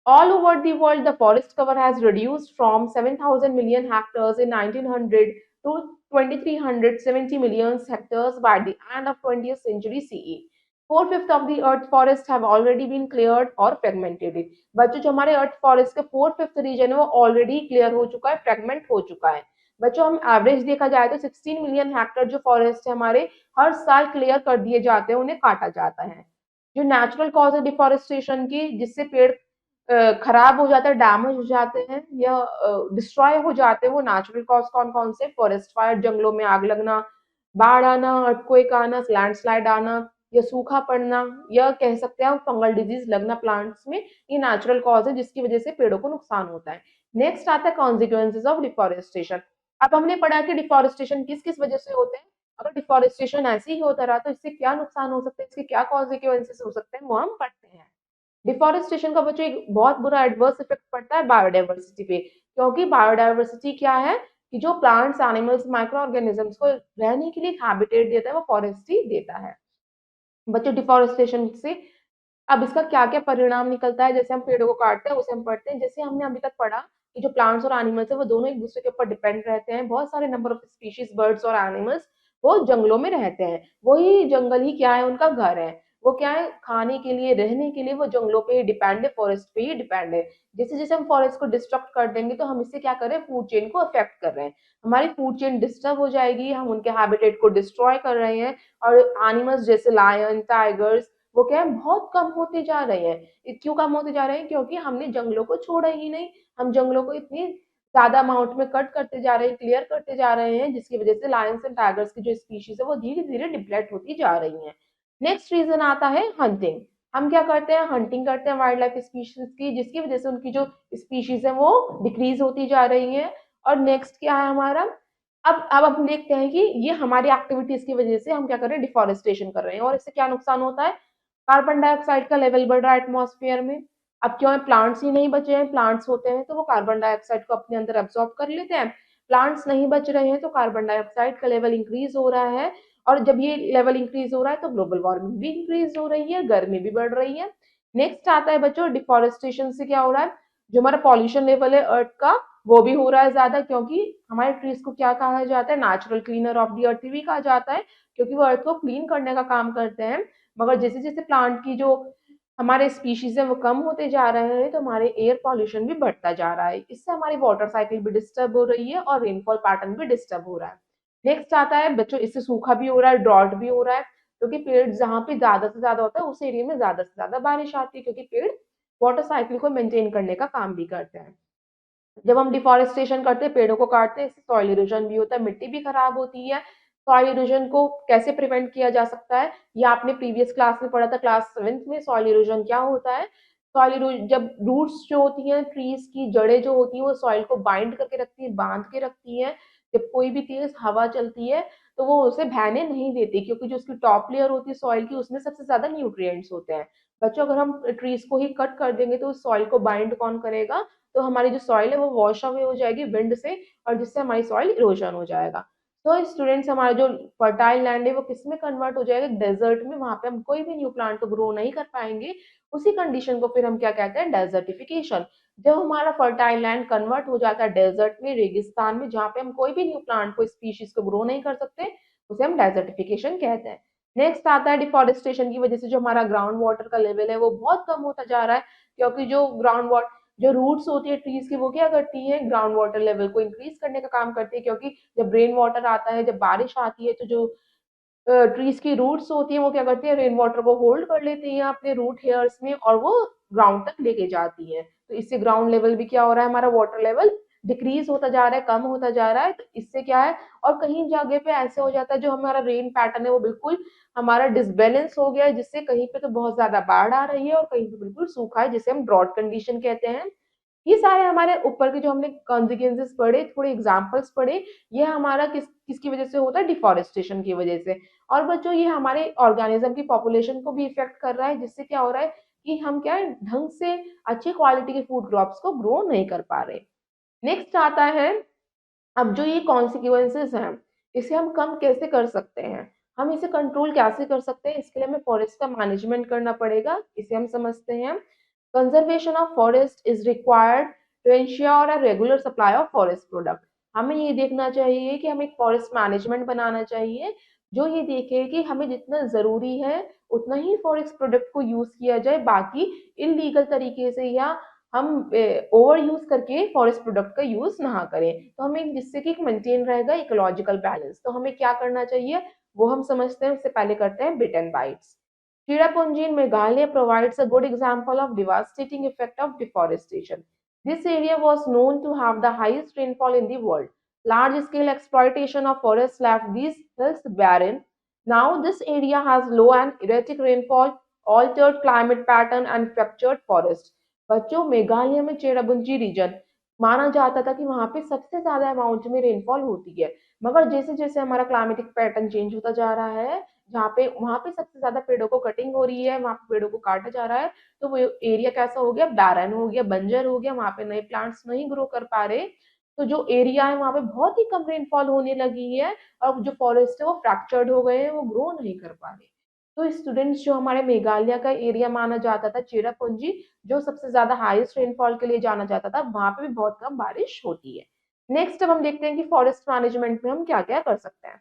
All over the world, the forest cover has reduced from 7,000 million hectares in 1900 to 2,370 million hectares by the end of 20th century CE. Four-fifths of the earth forests have already been cleared or fragmented. बच्चों, जो हमारे अर्थ forest का four fifth reason है वो already clear हो चुका है, fragment हो चुका है। बच्चों, हम एवरेज देखा जाए तो 16 मिलियन हेक्टेयर जो फॉरेस्ट है हमारे, हर साल क्लियर कर दिए जाते हैं, उन्हें काटा जाता है। जो नेचुरल कॉज है डिफॉरेस्टेशन की, जिससे पेड़ खराब हो जाता है, डैमेज हो जाते हैं या डिस्ट्रॉय हो जाते हैं, वो नेचुरल कॉज कौन कौन से, फॉरेस्ट फायर, जंगलों में आग लगना, बाढ़ आना, अर्थक्वेक आना, लैंडस्लाइड आना, या सूखा पड़ना, या कह सकते हैं फंगल डिजीज लगना प्लांट्स में, ये नेचुरल कॉज है जिसकी वजह से पेड़ों को नुकसान होता है। नेक्स्ट आता है कॉन्सिक्वेंसेज ऑफ डिफॉरेस्टेशन। अब हमने पढ़ा कि डिफॉरेस्टेशन किस किस वजह से होते हैं। अगर डिफॉरेस्टेशन ऐसे ही होता रहा तो इससे क्या नुकसान हो सकते हैं, इसके क्या कॉन्सिक्वेंसेस हो सकते हैं, वो हम पढ़ते हैं। डिफॉरेस्टेशन का बच्चों एक बहुत बुरा एडवर्स इफेक्ट पड़ता है बायोडाइवर्सिटी पे, क्योंकि बायोडाइवर्सिटी क्या है कि जो प्लांट्स, एनिमल्स, माइक्रो ऑर्गेनिजम्स को रहने के लिए हैबिटेट देता है वो फॉरेस्ट ही देता है। बच्चों, डिफॉरेस्टेशन से अब इसका क्या क्या परिणाम निकलता है, जैसे हम पेड़ों को काटते हैं उसे हम पढ़ते हैं। जैसे हमने अभी तक पढ़ा कि जो प्लांट्स और एनिमल्स है वो दोनों एक दूसरे के ऊपर डिपेंड रहते हैं, बहुत सारे नंबर ऑफ स्पीशीज बर्ड्स और एनिमल्स वो जंगलों में रहते हैं, वही जंगल ही क्या है, उनका घर है। वो क्या है, खाने के लिए, रहने के लिए वो जंगलों पे ही डिपेंड है, फॉरेस्ट पे ही डिपेंड है। जैसे जैसे हम फॉरेस्ट को डिस्ट्रक्ट कर देंगे तो हम इससे क्या कर रहे हैं, फूड चेन को अफेक्ट कर रहे हैं, हमारी फूड चेन डिस्टर्ब हो जाएगी, हम उनके हैबिटेट को डिस्ट्रॉय कर रहे हैं। और एनिमल्स जैसे लायन, टाइगर्स, वो क्या है, बहुत कम होते जा रहे हैं। क्यों कम होते जा रहे हैं, क्योंकि हमने जंगलों को छोड़ा ही नहीं, हम जंगलों को इतनी ज्यादा अमाउंट में कट करते जा रहे हैं, क्लियर करते जा रहे हैं, जिसकी वजह से लायंस एंड टाइगर्स की जो स्पीशीज है वो धीरे धीरे डिप्लेट होती जा रही हैं। नेक्स्ट रीजन आता है हंटिंग। हम क्या करते हैं, हंटिंग करते हैं वाइल्ड लाइफ स्पीशीज की, जिसकी वजह से उनकी जो स्पीशीज है वो डिक्रीज होती जा रही है। और नेक्स्ट क्या है हमारा, अब हम देखते हैं कि ये हमारी एक्टिविटीज की वजह से हम क्या कर रहे हैं, डिफॉरेस्टेशन कर रहे हैं, और इससे क्या नुकसान होता है, कार्बन डाइऑक्साइड का लेवल बढ़ रहा है एटमॉस्फेयर में। अब क्यों है, प्लांट्स ही नहीं बचे हैं, प्लांट्स होते हैं तो वो कार्बन डाइऑक्साइड को अपने अंदर एब्जॉर्ब कर लेते हैं, प्लांट्स नहीं बच रहे हैं तो कार्बन डाइऑक्साइड का लेवल इंक्रीज हो रहा है। और जब ये लेवल इंक्रीज हो रहा है तो ग्लोबल वार्मिंग भी इंक्रीज हो रही है, गर्मी भी बढ़ रही है। नेक्स्ट आता है बच्चों, डिफॉरेस्टेशन से क्या हो रहा है, जो हमारा पॉल्यूशन लेवल है अर्थ का वो भी हो रहा है ज्यादा, क्योंकि हमारे ट्रीज को क्या कहा जाता है, natural cleaner of the earth भी कहा जाता है, क्योंकि वो अर्थ को क्लीन करने का काम करते हैं। मगर जैसे जैसे प्लांट की जो हमारे स्पीशीज है वो कम होते जा रहे हैं, तो हमारे एयर पॉल्यूशन भी बढ़ता जा रहा है। इससे हमारी वाटर साइकिल भी डिस्टर्ब हो रही है और रेनफॉल पैटर्न भी डिस्टर्ब हो रहा है। नेक्स्ट आता है बच्चों, इससे सूखा भी हो रहा है, ड्रॉट भी हो रहा है, क्योंकि पेड़ जहाँ पे ज्यादा से ज्यादा होता है उस एरिया में ज्यादा से ज्यादा बारिश आती है, क्योंकि पेड़ वाटर साइकिल को मेंटेन करने का काम भी करते हैं। जब हम डिफॉरेस्टेशन करते हैं, पेड़ों को काटते हैं, इससे सॉइल इरोजन भी होता है, मिट्टी भी खराब होती है। सॉइल इरोजन को कैसे प्रिवेंट किया जा सकता है, ये आपने प्रीवियस क्लास में पढ़ा था, क्लास 7th में। सॉइल इरोजन क्या होता है, सॉइल इरोजन जब रूट्स जो होती हैं, ट्रीज की जड़ें जो होती हैं, वो सॉइल को बाइंड करके रखती है, बांध के रखती है। जब कोई भी तेज हवा चलती है तो वो उसे बहने नहीं देती, क्योंकि जो उसकी टॉप लेयर होती है सॉइल की, उसमें सबसे ज्यादा न्यूट्रिएंट्स होते हैं। बच्चों, अगर हम ट्रीज को ही कट कर देंगे तो उस सॉइल को बाइंड कौन करेगा, तो हमारी जो सॉइल है वो वॉश अवे हो जाएगी विंड से, और जिससे हमारी सॉइल इरोजन हो जाएगा। तो स्टूडेंट्स, हमारा जो फर्टाइल लैंड है वो किस में कन्वर्ट हो जाएगा, डेजर्ट में। वहां पे हम कोई भी न्यू प्लांट को ग्रो नहीं कर पाएंगे। उसी कंडीशन को फिर हम क्या कहते हैं, डेजर्टिफिकेशन। जब हमारा फर्टाइल लैंड कन्वर्ट हो जाता है डेजर्ट में, रेगिस्तान में, जहाँ पे हम कोई भी न्यू प्लांट को स्पीशीज को ग्रो नहीं कर सकते, उसे हम डेजर्टिफिकेशन कहते हैं। नेक्स्ट आता है डिफॉरेस्टेशन की वजह से जो हमारा ग्राउंड वाटर का लेवल है वो बहुत कम होता जा रहा है, क्योंकि जो ग्राउंड वाटर, जो रूट्स होती है ट्रीज की, वो क्या करती है, ग्राउंड वाटर लेवल को इंक्रीज करने का काम करती है। क्योंकि जब रेन वाटर आता है, जब बारिश आती है, तो जो ट्रीज की रूट्स होती है वो क्या करती है, रेन वाटर को होल्ड कर लेती हैं अपने रूट हेयर्स में, और वो ग्राउंड तक लेके जाती है। तो इससे ग्राउंड लेवल भी क्या हो रहा है, हमारा वाटर लेवल डिक्रीज होता जा रहा है, कम होता जा रहा है। तो इससे क्या है, और कहीं जगह पे ऐसे हो जाता है, जो हमारा रेन पैटर्न है वो बिल्कुल हमारा डिसबैलेंस हो गया है, जिससे कहीं पे तो बहुत ज्यादा बाढ़ आ रही है और कहीं पे बिल्कुल सूखा है, जिसे हम ड्रॉट कंडीशन कहते हैं। ये सारे हमारे ऊपर के जो हमने कॉन्सिक्वेंसेस पढ़े, थोड़े एग्जांपल्स पढ़े, ये हमारा किसकी वजह से होता है, डिफॉरेस्टेशन की वजह से। और बच्चों, ये हमारे ऑर्गेनिज्म की पॉपुलेशन को भी इफेक्ट कर रहा है, जिससे क्या हो रहा है कि हम क्या है, ढंग से अच्छी क्वालिटी के फूड क्रॉप्स को ग्रो नहीं कर पा रहे। नेक्स्ट आता है, अब जो ये कॉन्सिक्वेंसेस हैं, इसे हम कम कैसे कर सकते हैं, हम इसे कंट्रोल कैसे कर सकते हैं, इसके लिए हमें फॉरेस्ट का मैनेजमेंट करना पड़ेगा। इसे हम समझते हैं। Conservation of forest is required to ensure a regular supply of forest product. हमें ये देखना चाहिए कि हमें एक फॉरेस्ट मैनेजमेंट बनाना चाहिए, जो ये देखे कि हमें जितना जरूरी है उतना ही फॉरेस्ट प्रोडक्ट को यूज किया जाए, बाकी इलीगल तरीके से या हम ओवर यूज करके फॉरेस्ट प्रोडक्ट का यूज ना करें। तो हमें, जिससे कि मेंटेन रहेगा इकोलॉजिकल बैलेंस, तो हमें क्या करना चाहिए वो हम समझते हैं। उससे पहले करते हैं bit and bytes. Cherrapunji in Meghalaya provides a good example of devastating effect of deforestation. This area was known to have the highest rainfall in the world. Large-scale exploitation of forests left these hills barren. Now this area has low and erratic rainfall, altered climate pattern and fractured forest. बच्चों, मेघालय में Cherrapunji reason माना जाता था कि वहां पे सबसे ज्यादा अमाउंट में रेनफॉल होती है, मगर जैसे जैसे हमारा क्लाइमेटिक पैटर्न चेंज होता जा रहा है, जहाँ पे वहां पे सबसे ज्यादा पेड़ों को कटिंग हो रही है, वहां पे पेड़ों को काटा जा रहा है, तो वो एरिया कैसा हो गया, बैरन हो गया, बंजर हो गया, वहां पे नए प्लांट्स नहीं ग्रो कर पा रहे। तो जो एरिया है वहां पे बहुत ही कम रेनफॉल होने लगी है, और जो फॉरेस्ट है वो फ्रैक्चर्ड हो गए हैं, वो ग्रो नहीं कर पा रहे। तो स्टूडेंट्स, जो हमारे मेघालय का एरिया माना जाता था चेरापूंजी, जो सबसे ज्यादा हाईएस्ट रेनफॉल के लिए जाना जाता था, वहां पे भी बहुत कम बारिश होती है। नेक्स्ट, अब हम देखते हैं कि फॉरेस्ट मैनेजमेंट में हम क्या क्या कर सकते हैं।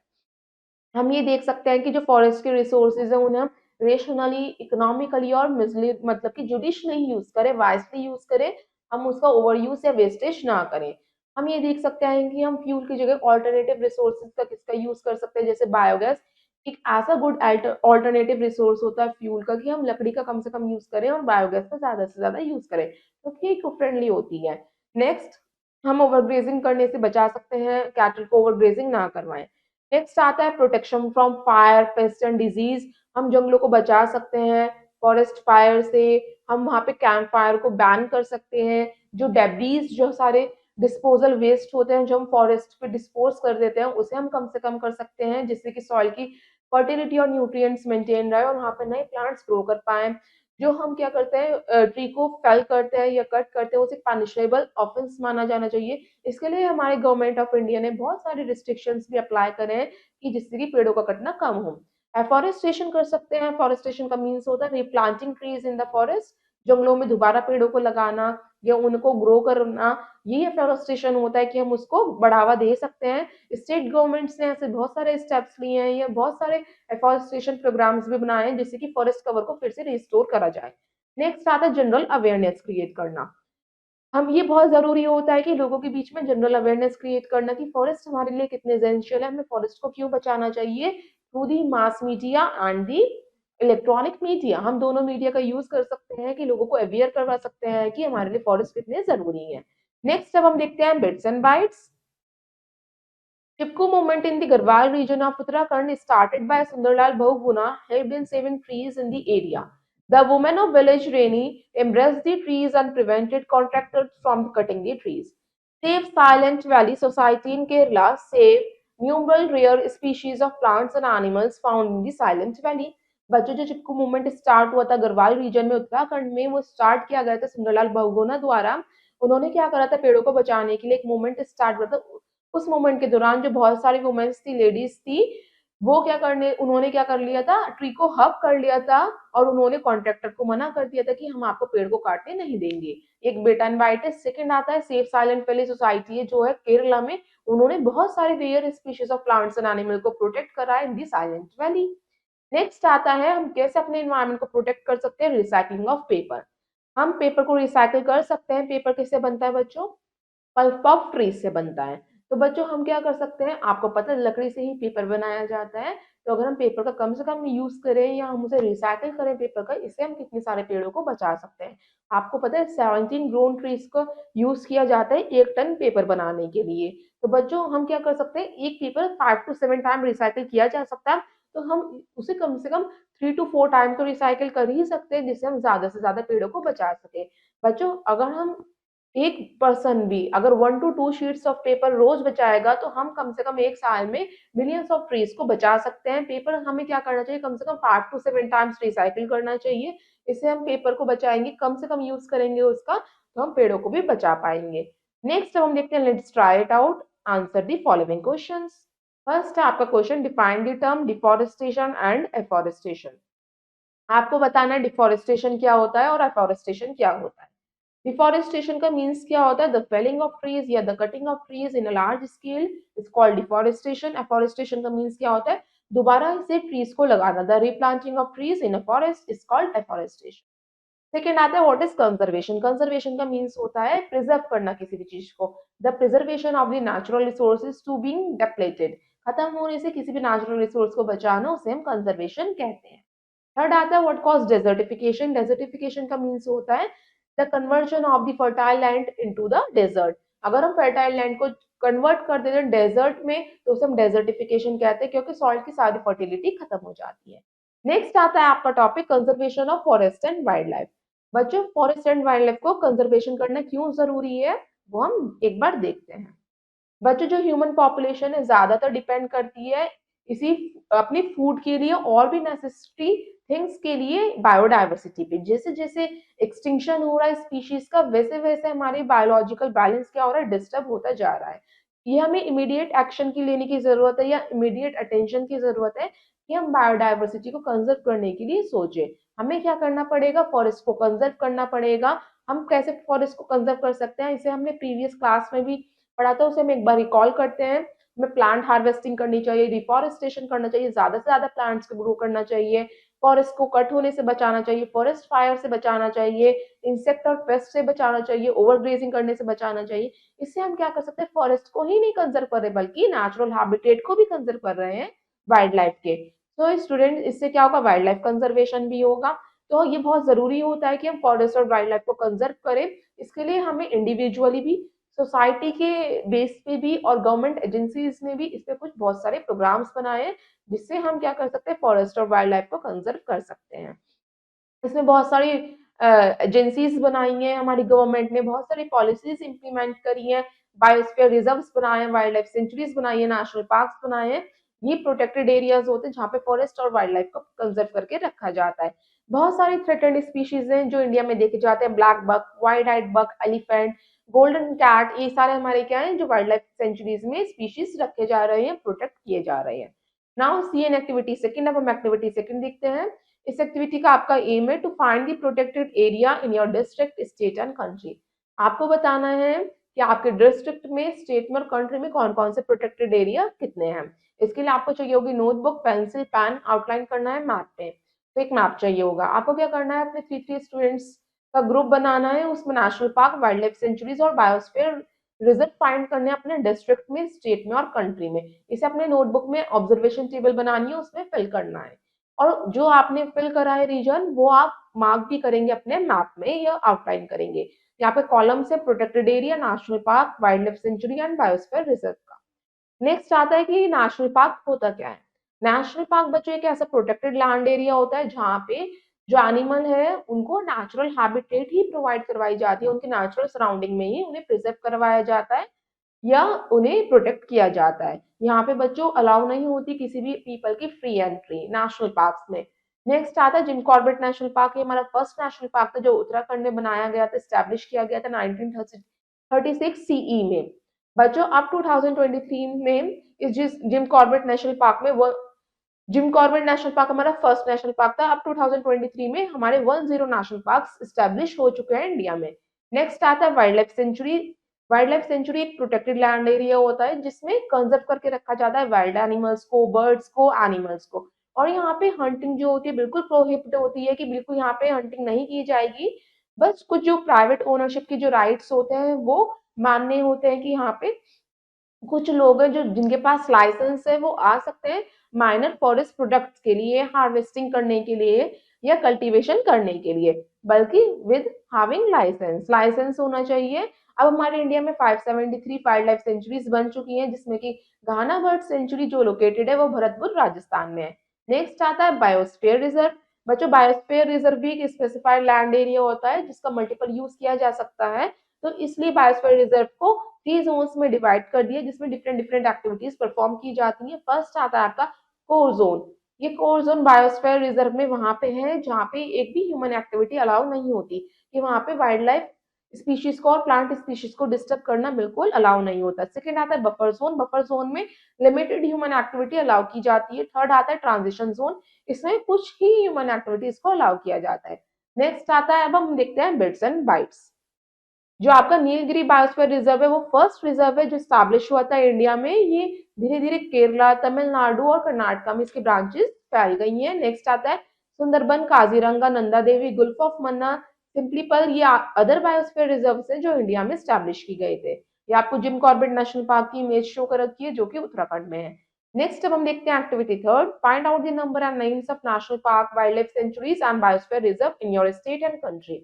हम ये देख सकते हैं कि जो फॉरेस्ट के रिसोर्सेज है उन्हें हम रेशनली, इकोनॉमिकली और मतलब कि जुडिशली यूज करें, वाइजली यूज करें। हम उसका ओवर यूज या वेस्टेज ना करें। हम ये देख सकते हैं कि हम फ्यूल की जगह ऑल्टरनेटिव रिसोर्सेज का किसका यूज कर सकते हैं, जैसे बायोगैस एक ऐसा गुड ऑल्टरनेटिव रिसोर्स होता है फ्यूल का, कि हम लकड़ी का कम से कम यूज करें और बायोगैस का ज्यादा से ज्यादा यूज करें, क्योंकि इको फ्रेंडली होती है। नेक्स्ट, हम ओवरग्रेजिंग करने से बचा सकते हैं, कैटल को ओवरग्रेजिंग ना करवाएं। नेक्स्ट आता है protection from fire, paste and disease. हम जंगलों को बचा सकते हैं फॉरेस्ट फायर से। हम वहां पे कैंप फायर को बैन कर सकते हैं। जो डेब्रीज, जो सारे डिस्पोजल वेस्ट होते हैं जो हम फॉरेस्ट पे डिस्पोज कर देते हैं, उसे हम कम से कम कर सकते हैं, जिससे कि सॉइल की फर्टिलिटी और न्यूट्रिएंट्स मेंटेन रहे और वहां पे नए प्लांट्स ग्रो कर पाए। जो हम क्या करते हैं, ट्री को फेल करते हैं या कट करते हैं, उसे पनिशेबल ऑफेंस माना जाना चाहिए। इसके लिए हमारे गवर्नमेंट ऑफ इंडिया ने बहुत सारे रिस्ट्रिक्शंस भी अप्लाई करे हैं, कि जिससे कि पेड़ों का कटना कम हो। एफॉरेस्टेशन कर सकते हैं। फॉरेस्टेशन का मीन्स होता है रिप्लांटिंग ट्रीज इन द फॉरेस्ट। जंगलों में दोबारा पेड़ों को लगाना या उनको ग्रो करना, ये एफोरेस्टेशन होता है कि हम उसको बढ़ावा दे सकते हैं। स्टेट गवर्नमेंट्स ने ऐसे बहुत सारे स्टेप्स लिए हैं या बहुत सारे एफोरेस्टेशन प्रोग्राम्स भी बनाए हैं जिससे कि फॉरेस्ट कवर को फिर से रिस्टोर करा जाए। नेक्स्ट आता है जनरल अवेयरनेस क्रिएट करना। हम ये बहुत ज़रूरी होता है कि लोगों के बीच में जनरल अवेयरनेस क्रिएट करना कि फॉरेस्ट हमारे लिए कितने एसेंशियल है, हमें फॉरेस्ट को क्यों बचाना चाहिए। Through the mass media and the electronic media, हम दोनों मीडिया का यूज कर सकते हैं कि लोगों को अवेयर करवा सकते हैं कि हमारे लिए फॉरेस्ट कितने जरूरी है। नेक्स्ट अब हम देखते हैं bits and bytes. Chipko movement in the Garhwal region of Uttarakhand, started by Sundarlal Bahuguna, helped in saving trees in the area. The women of village Reni embraced the trees and prevented contractors from cutting the trees. Save Silent Valley Society in Kerala saved numerous rare species of plants and animals found in the Silent Valley. बच्चों, जो चिपकू movement start हुआ था Garhwal reason में उत्तराखंड में, वो start किया गया था सुंदरलाल बहुगुणा द्वारा। उन्होंने क्या करा था, पेड़ों को बचाने के लिए एक मूवमेंट स्टार्ट हुआ था। उस मोमेंट के दौरान जो बहुत सारी वुमेन्स थी, लेडीज थी, वो उन्होंने क्या कर लिया था, ट्री को हब कर लिया था और उन्होंने कॉन्ट्रैक्टर को मना कर दिया था कि हम आपको पेड़ को काटने नहीं देंगे। एक बेटा इनवाइट है। सेकंड आता है सेफ साइलेंट वैली सोसाइटी है जो है केरला में। उन्होंने बहुत सारे rare species of plants and animal को प्रोटेक्ट करा है in the Silent Valley. Next आता है हम कैसे अपने एनवायरनमेंट को प्रोटेक्ट कर सकते हैं, रिसाइकलिंग ऑफ पेपर। हम पेपर को रिसाइकिल कर सकते हैं। पेपर किससे बनता है बच्चों, पल्प ऑफ ट्री से बनता है। तो बच्चों हम क्या कर सकते हैं, आपको पता है लकड़ी से ही पेपर बनाया जाता है। तो अगर हम पेपर का कम से कम यूज करें या हम उसे रिसाइकिल करें पेपर का, इससे हम कितने सारे पेड़ों को बचा सकते हैं। आपको पता है 17 ग्रोन ट्रीज को यूज किया जाता है 1 टन पेपर बनाने के लिए। तो बच्चों हम क्या कर सकते हैं, एक पेपर 5 to 7 टाइम रिसाइकिल किया जा सकता है। तो हम उसे कम से कम 3 to 4 टाइम तो रिसाइकिल कर ही सकते हैं जिससे हम ज्यादा से ज्यादा पेड़ों को बचा सके। बच्चों अगर हम एक पर्सन भी अगर 1 to 2 शीट्स ऑफ पेपर रोज बचाएगा तो हम कम से कम एक साल में मिलियंस ऑफ ट्रीज को बचा सकते हैं। पेपर हमें क्या करना चाहिए, कम से कम 5 to 7 टाइम्स रिसाइकिल करना चाहिए। इससे हम पेपर को बचाएंगे, कम से कम यूज करेंगे उसका, तो हम पेड़ों को भी बचा पाएंगे। नेक्स्ट हम देखते हैं, let's try it out, answer the following questions. First है आपका question, define the term deforestation and afforestation. आपको बताना है डिफॉरेस्टेशन क्या होता है और एफॉरेस्टेशन क्या होता है। डिफॉरेस्टेशन का मीन्स क्या होता है, द फेलिंग ऑफ ट्रीज या the cutting of trees in a large scale is called deforestation. Afforestation का मीन्स क्या होता है, दोबारा से ट्रीज को लगाना, the replanting of trees in a forest is called afforestation. Second आता है व्हाट इज कंजर्वेशन। कंजर्वेशन का मीन्स होता है प्रिजर्व करना किसी भी चीज को, the preservation of the natural resources to being depleted, खत्म होने से किसी भी नेचुरल रिसोर्स को बचाना, उसे हम कंजर्वेशन कहते हैं। थर्ड आता है व्हाट कॉज डेजर्टिफिकेशन। डेजर्टिफिकेशन का मीन्स होता है the conversion of the fertile land into the desert. अगर हम फर्टाइल लैंड को कन्वर्ट कर देते हैं डेजर्ट में तो उसे हम डेजर्टिफिकेशन कहते हैं, क्योंकि सॉइल की सारी फर्टिलिटी खत्म हो जाती है। नेक्स्ट आता है आपका topic conservation of forest and wild life. बच्चों फॉरेस्ट एंड वाइल्ड लाइफ को कंजर्वेशन करना क्यों जरूरी है वो हम एक बार देखते हैं। बच्चों जो ह्यूमन पॉपुलेशन है ज्यादातर डिपेंड करती है इसी अपनी फूड के लिए और भी नेसेसरी थिंग्स के लिए बायोडाइवर्सिटी पे। जैसे जैसे एक्सटिंक्शन हो रहा है स्पीशीज का, वैसे वैसे हमारे बायोलॉजिकल बैलेंस क्या हो रहा है, डिस्टर्ब होता जा रहा है। ये हमें इमीडिएट एक्शन की लेने की जरूरत है या इमीडिएट अटेंशन की जरूरत है कि हम बायोडाइवर्सिटी को कंजर्व करने के लिए सोचे। हमें क्या करना पड़ेगा, फॉरेस्ट को कंजर्व करना पड़ेगा। हम कैसे फॉरेस्ट को कंजर्व कर सकते हैं, इसे हमने प्रीवियस क्लास में भी पढ़ा था, उसे हम एक बार रिकॉल करते हैं। हमें प्लांट हार्वेस्टिंग करनी चाहिए, डिफॉरेस्टेशन करना चाहिए, ज्यादा से ज्यादा प्लांट्स को ग्रो करना चाहिए, फॉरेस्ट को कट होने से बचाना चाहिए, फॉरेस्ट फायर से बचाना चाहिए, इंसेक्ट और पेस्ट से बचाना चाहिए, ओवर ग्रेजिंग करने से बचाना चाहिए। इससे हम क्या कर सकते हैं, फॉरेस्ट को ही नहीं कंजर्व कर रहे बल्कि नेचुरल हैबिटेट को भी कंजर्व कर रहे हैं वाइल्ड लाइफ के। तो स्टूडेंट इससे क्या होगा, वाइल्ड लाइफ कंजर्वेशन भी होगा। तो ये बहुत जरूरी होता है कि हम फॉरेस्ट और वाइल्ड लाइफ को कंजर्व करें। इसके लिए हमें इंडिविजुअली भी, सोसाइटी के बेस पे भी और गवर्नमेंट एजेंसीज ने भी इस पे कुछ बहुत सारे प्रोग्राम्स बनाए हैं जिससे हम क्या कर सकते हैं, फॉरेस्ट और वाइल्ड लाइफ को कंजर्व कर सकते हैं। इसमें बहुत सारी एजेंसीज बनाई हैं, हमारी गवर्नमेंट ने बहुत सारी पॉलिसीज इंप्लीमेंट करी हैं, बायोस्फीयर रिजर्व्स बनाए हैं, वाइल्ड लाइफ सेंचुरीज बनाई है, नेशनल पार्क्स बनाए हैं। ये प्रोटेक्टेड एरियाज होते हैं जहाँ पे फॉरेस्ट और वाइल्ड लाइफ को कंजर्व करके रखा जाता है। बहुत सारी थ्रेटेंड स्पीशीज हैं जो इंडिया में देखे जाते हैं, black buck, white eyed buck, elephant, golden cat, ये सारे हमारे क्या हैं जो वाइल्ड लाइफ सेंचुरीज में स्पीशीज रखे जा रहे हैं, प्रोटेक्ट किए जा रहे हैं। Now see an activity second, अब हम एक्टिविटी सेकंड देखते हैं। इस एक्टिविटी का आपका एम है to find the protected area in your district, state and country. आपको बताना है कि आपके डिस्ट्रिक्ट में, स्टेट में और कंट्री में कौन कौन से प्रोटेक्टेड एरिया कितने हैं। इसके लिए आपको चाहिए होगी नोटबुक, पेंसिल, पेन, आउटलाइन करना है मैप पे, तो एक मैप चाहिए होगा। आपको क्या करना है, अपने 3 स्टूडेंट्स का ग्रुप बनाना है, उसमें national park, wild life centuries और बायोस्फीयर रिजर्व फाइंड करने हैं अपने डिस्ट्रिक्ट में, स्टेट में और कंट्री में। इसे अपने नोटबुक में ऑब्जर्वेशन टेबल बनानी है, उसमें फिल करना है, और जो आपने फिल करा है रीजन वो आप मार्क भी करेंगे अपने मैप में या आउटलाइन करेंगे। यहाँ पे कॉलम से protected area, national park, wild life sanctuary and biosphere reserve का। नेक्स्ट आता है कि नेशनल पार्क होता क्या है। नेशनल पार्क बच्चों एक ऐसा प्रोटेक्टेड लैंड एरिया होता है जहाँ पे जो एनिमल है उनको नेचुरल हैबिटेट ही प्रोवाइड करवाई जाती है, उनके नेचुरल सराउंडिंग में ही उन्हें प्रिजर्व करवाया जाता है या उन्हें प्रोटेक्ट किया जाता है। यहाँ पे बच्चों अलाउ नहीं होती किसी भी पीपल की फ्री एंट्री नेशनल पार्क में। नेक्स्ट आता है जिम कॉर्बेट नेशनल पार्क। ये हमारा फर्स्ट नेशनल पार्क था जो उत्तराखंड में बनाया गया था, स्टैब्लिश किया गया था 1936 सीई में। बच्चों अब 2023 में इस जिम कॉर्बेट नेशनल पार्क में वो जिम कॉर्बेट नेशनल पार्क हमारा फर्स्ट नेशनल पार्क था। अब 2023 में हमारे 10 नेशनल पार्क स्टैब्लिश हो चुके हैं इंडिया में। नेक्स्ट आता है wild life sanctuary. Wild life sanctuary एक प्रोटेक्टेड लैंड एरिया होता है जिसमें कंजर्व करके रखा जाता है वाइल्ड एनिमल्स को, बर्ड्स को, एनिमल्स को। और यहाँ पे हंटिंग जो होती है बिल्कुल प्रोहिबिट होती है, कि बिल्कुल यहाँ पे हंटिंग नहीं की जाएगी। बस कुछ जो प्राइवेट ओनरशिप की जो राइट्स होते हैं वो मानने होते हैं कि यहाँ पे कुछ लोग हैं जो जिनके पास लाइसेंस है वो आ सकते हैं माइनर फॉरेस्ट प्रोडक्ट्स के लिए, हार्वेस्टिंग करने के लिए या कल्टीवेशन करने के लिए, बल्कि विद हैविंग लाइसेंस, लाइसेंस होना चाहिए। अब हमारे इंडिया में 573 वाइल्ड लाइफ सेंचुरीज बन चुकी हैं, जिसमें कि घाना बर्ड सेंचुरी जो लोकेटेड है वो भरतपुर राजस्थान में है। नेक्स्ट आता है बायोस्फीयर रिजर्व। बच्चों बायोस्फीयर रिजर्व भी एक स्पेसिफाइड लैंड एरिया होता है जिसका मल्टीपल यूज किया जा सकता है, तो इसलिए बायोस्फीयर रिजर्व को 3 जोन्स में डिवाइड कर दिया जिसमें डिफरेंट डिफरेंट एक्टिविटीज परफॉर्म की जाती है। फर्स्ट आता है आपका कोर जोन। ये कोर जोन बायोस्फीयर रिजर्व में वहां पे है जहाँ पे एक भी ह्यूमन एक्टिविटी अलाउ नहीं होती, कि वहां पे वाइल्ड लाइफ स्पीशीज को और प्लांट स्पीशीज को डिस्टर्ब करना बिल्कुल अलाउ नहीं होता। सेकंड आता है बफर जोन। बफर जोन में लिमिटेड ह्यूमन एक्टिविटी अलाउ की जाती है। थर्ड आता है ट्रांजिशन जोन। इसमें कुछ ही ह्यूमन एक्टिविटीज को अलाउ किया जाता है। नेक्स्ट आता है, अब हम देखते हैं बिट्स एंड बाइट्स। जो आपका नीलगिरी बायोस्फीयर रिजर्व है वो फर्स्ट रिजर्व है जो स्टैब्लिश हुआ था इंडिया में। ये धीरे धीरे केरला, तमिलनाडु और कर्नाटका में इसकी ब्रांचेस फैल गई हैं। नेक्स्ट आता है सुंदरबन, काजीरंगा, नंदा देवी, गुल्फ ऑफ मन्ना, सिंपलीपल, ये अदर बायोस्फीयर रिजर्व है जो इंडिया में स्टैब्लिश की गए थे। ये आपको जिम कॉर्बेट नेशनल पार्क की इमेज शो कर रखी है जो कि उत्तराखंड में है। नेक्स्ट अब हम देखते हैं activity third, find out the number and names of national park, wild life centuries and biosphere reserve in your state and country.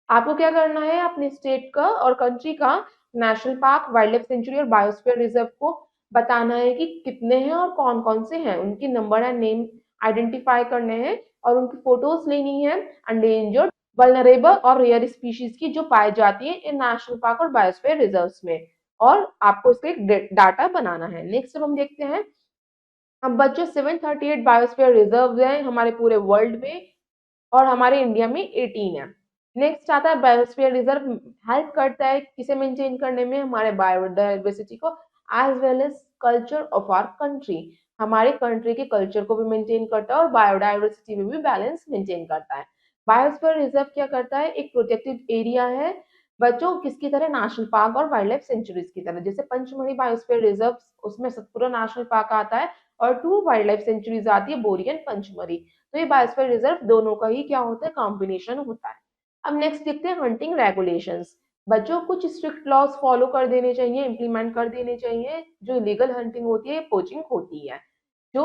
आपको क्या करना है, अपने स्टेट का और कंट्री का national park, wild life sanctuary और बायोस्फीयर रिजर्व को बताना है कि कितने हैं और कौन कौन से हैं, उनकी नंबर एंड नेम आइडेंटिफाई करने हैं और उनकी फोटोज लेनी है एंडेंजर्ड, वल्नरेबल और रेयर स्पीशीज की जो पाई जाती है इन नेशनल पार्क और बायोस्फीयर रिजर्व्स में, और आपको इसका एक डाटा बनाना है। नेक्स्ट अब हम देखते हैं, अब बच्चों 738 बायोस्फीयर रिजर्व हैं हमारे पूरे वर्ल्ड में और हमारे इंडिया में 18 है। नेक्स्ट आता है बायोस्फीयर रिजर्व हेल्प करता है किसे मेंटेन करने में, हमारे बायोडाइवर्सिटी को as well as culture of our country, हमारे कंट्री के कल्चर को भी मेंटेन करता है और बायोडाइवर्सिटी में भी बैलेंस मेंटेन करता है। बायोस्फीयर रिजर्व क्या करता है, एक प्रोटेक्टेड एरिया है बच्चों, किसकी तरह, नेशनल पार्क और वाइल्ड लाइफ सेंचुरीज की तरह। जैसे पंचमढ़ी बायोस्फीयर रिजर्व, उसमें सतपुरा नेशनल पार्क आता है और 2 वाइल्ड लाइफ सेंचुरीज आती है, बोरी एंड पंचमढ़ी। तो ये बायोस्फीयर रिजर्व दोनों का ही क्या होता है, कॉम्बिनेशन होता है। अब नेक्स्ट देखते हैं हंटिंग रेगुलेशंस। बच्चों कुछ स्ट्रिक्ट लॉज फॉलो कर देने चाहिए, इंप्लीमेंट कर देने चाहिए। जो इलीगल हंटिंग होती है, पोचिंग होती है जो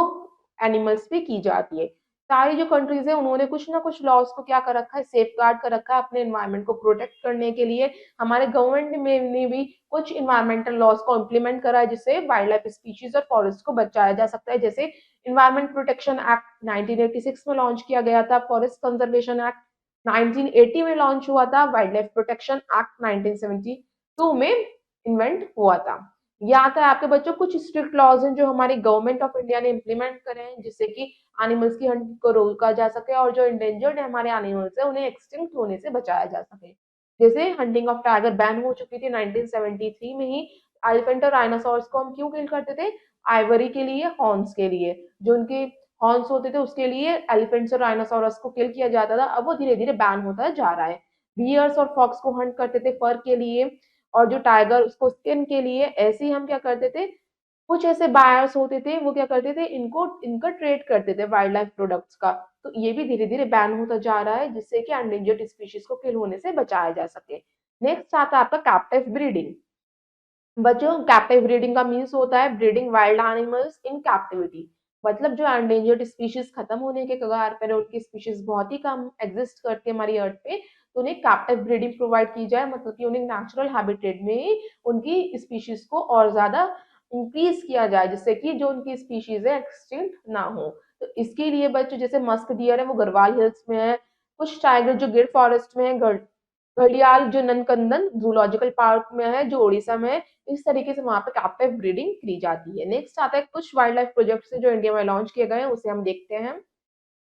एनिमल्स पे की जाती है। सारी जो कंट्रीज है उन्होंने कुछ ना कुछ लॉज को क्या कर रखा है, सेफ गार्ड कर रखा है अपने एनवायरमेंट को प्रोटेक्ट करने के लिए। हमारे गवर्नमेंट में ने भी कुछ इन्वायरमेंटल लॉज को इम्प्लीमेंट करा है जिससे वाइल्ड लाइफ स्पीशीज और फॉरेस्ट को बचाया जा सकता है। जैसे इन्वायरमेंट प्रोटेक्शन एक्ट 1986 में लॉन्च किया गया था, फॉरेस्ट कंजर्वेशन एक्ट 1980 में लॉन्च हुआ था, वाइल्ड लाइफ प्रोटेक्शन एक्ट 1972 में इन्वेंट हुआ था। ये आता है आपके बच्चों कुछ स्ट्रिक्ट लॉज हैं जो हमारी गवर्नमेंट ऑफ इंडिया ने इम्प्लीमेंट करे हैं जिससे कि एनिमल्स की हंट को रोका जा सके और जो इंडेंजर्ड है हमारे एनिमल्स है उन्हें एक्सटिंक्ट होने से बचाया जा सके। जैसे हंटिंग ऑफ टाइगर बैन हो चुकी थी 1973 में ही। एलिफेंट और राइनोसोरस को हम क्यों किल करते थे, आइवरी के लिए, हॉर्न्स के लिए, जो उनके हॉर्न्स होते थे उसके लिए एलिफेंट्स और राइनोसोरस को किल किया जाता था, अब वो धीरे धीरे बैन होता जा रहा है। बियर्स और फॉक्स को हंट करते थे फर के लिए, और जो टाइगर उसको स्किन के लिए। ऐसे ही हम क्या करते थे, कुछ ऐसे बायर्स होते थे वो क्या करते थे, इनको इनका ट्रेड करते थे वाइल्ड लाइफ प्रोडक्ट्स का। तो ये भी धीरे धीरे बैन होता जा रहा है, जिससे कि एंडेंजर्ड स्पीशीज को किल होने से बचाया जा सके। नेक्स्ट आता है आपका कैप्टिव ब्रीडिंग। बच्चों, कैप्टिव ब्रीडिंग का मीन्स होता है breeding wild animals in captivity. मतलब जो एंडेंजर्ड स्पीशीज खत्म होने के कगार पर है, उनकी स्पीशीज बहुत ही कम एग्जिस्ट करती है हमारी अर्थ पे, तो उन्हें कैप्टिव ब्रीडिंग प्रोवाइड की जाए, मतलब कि उन्हें नेचुरल हैबिटेट में ही उनकी स्पीशीज को और ज्यादा इंक्रीज किया जाए, जिससे कि जो उनकी स्पीशीज है एक्सटिंक्ट ना हो। तो इसके लिए बच्चों, जैसे मस्क डियर है वो गढ़वाल हिल्स में है, कुछ टाइगर जो गिर फॉरेस्ट में है, घड़ियाल जो ननकंदन जूलॉजिकल पार्क में है जो उड़ीसा में है, इस तरीके से वहां पे कैप्टिव ब्रीडिंग की जाती है। नेक्स्ट आता है कुछ वाइल्ड लाइफ प्रोजेक्ट्स जो इंडिया में लॉन्च किए गए हैं, उसे हम देखते हैं।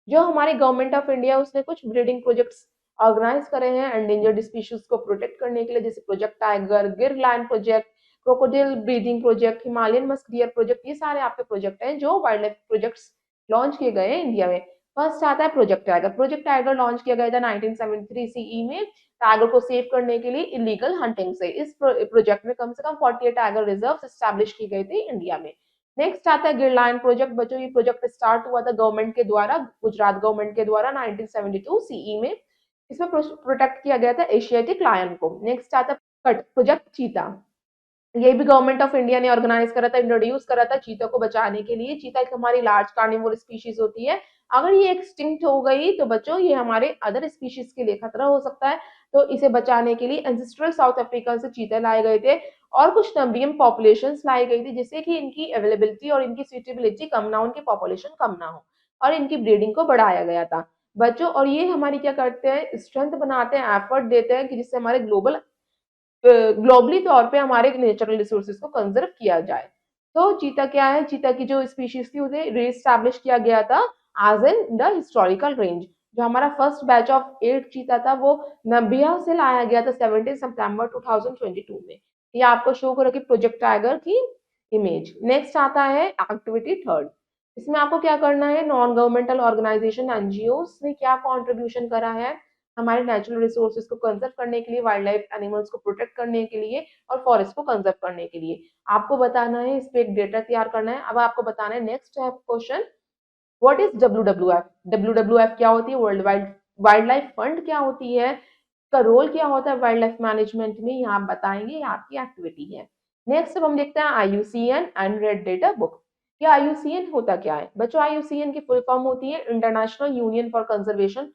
जो हमारी गवर्नमेंट ऑफ इंडिया उसने कुछ ब्रीडिंग प्रोजेक्ट्स ऑर्गेनाइज करे हैं एंडेंजर्ड स्पीशीज को प्रोटेक्ट करने के लिए, जैसे project tiger, Gir lion project, crocodile breeding project, Himalayan musk deer project. ये सारे आपके प्रोजेक्ट हैं जो वाइल्ड लाइफ प्रोजेक्ट्स लॉन्च किए गए हैं इंडिया में। फर्स्ट आता है project tiger. Project tiger launch किया गया था 1973 सीई में, टाइगर को सेव करने के लिए इलीगल हंटिंग से। इस प्रोजेक्ट में कम से कम 48 टाइगर रिजर्व स्टैब्लिश की गई थी इंडिया में। नेक्स्ट आता है गिरलायन प्रोजेक्ट। बच्चों, ये प्रोजेक्ट स्टार्ट हुआ था गवर्नमेंट के द्वारा, गुजरात गवर्नमेंट के द्वारा 1972 सीई में। इसमें प्रोटेक्ट किया गया था एशियाटिक लायन को। नेक्स्ट आता है प्रोजेक्ट चीता। ये भी गवर्नमेंट ऑफ इंडिया ने ऑर्गेनाइज करा था, इंट्रोड्यूस करा था चीता को बचाने के लिए। चीता एक हमारी लार्ज कार्निवोर स्पीशीज होती है, अगर ये एक्सटिंक्ट हो गई तो बच्चों ये हमारे अदर स्पीशीज के लिए खतरा हो सकता है। तो इसे बचाने के लिए एंसेस्ट्रल साउथ अफ्रीका से चीते लाए गए थे, और कुछ नम्बियम पॉपुलेशन लाई गई थी, जिससे कि इनकी अवेलेबिलिटी और इनकी सुटेबिलिटी कम ना हो, उनकी पॉपुलेशन कम ना हो, और इनकी ब्रीडिंग को बढ़ाया गया था बच्चों। और ये हमारी क्या करते हैं, स्ट्रेंथ बनाते हैं, एफर्ट देते हैं कि जिससे हमारे ग्लोबली तौर पे हमारे नेचुरल रिसोर्सेज को कंजर्व किया जाए। तो चीता क्या है, चीता की जो स्पीशीज थी उसे रीस्टैब्लिश किया गया था as an the historical range. जो हमारा फर्स्ट बैच ऑफ 8 चीता था वो नबिया से लाया गया था 17 सितंबर 2022 में। ये आपको शो करो कि प्रोजेक्ट टाइगर की इमेज। नेक्स्ट आता है एक्टिविटी थर्ड। इसमें आपको क्या करना है, नॉन गवर्नमेंटल ऑर्गेनाइजेशन एनजीओ ने क्या कॉन्ट्रीब्यूशन करा है हमारे नेचुरल रिसोर्सेज को कंजर्व करने के लिए, वाइल्ड लाइफ एनिमल्स को प्रोटेक्ट करने के लिए, और फॉरेस्ट को कंजर्व करने के लिए। आपको बताना है, इस पे एक डेटा तैयार करना है। अब आपको बताना है नेक्स्ट है question, what is WWF. WWF क्या होती है, वर्ल्ड वाइल्ड लाइफ फंड क्या होती है, का रोल क्या होता है वाइल्ड लाइफ मैनेजमेंट में, ये आप बताएंगे, ये आपकी एक्टिविटी है। नेक्स्ट अब हम देखते हैं IUCN and red data book. क्या आईयूसीएन होता क्या है बच्चों, आईयूसीएन की फुल फॉर्म होती है international union for conservation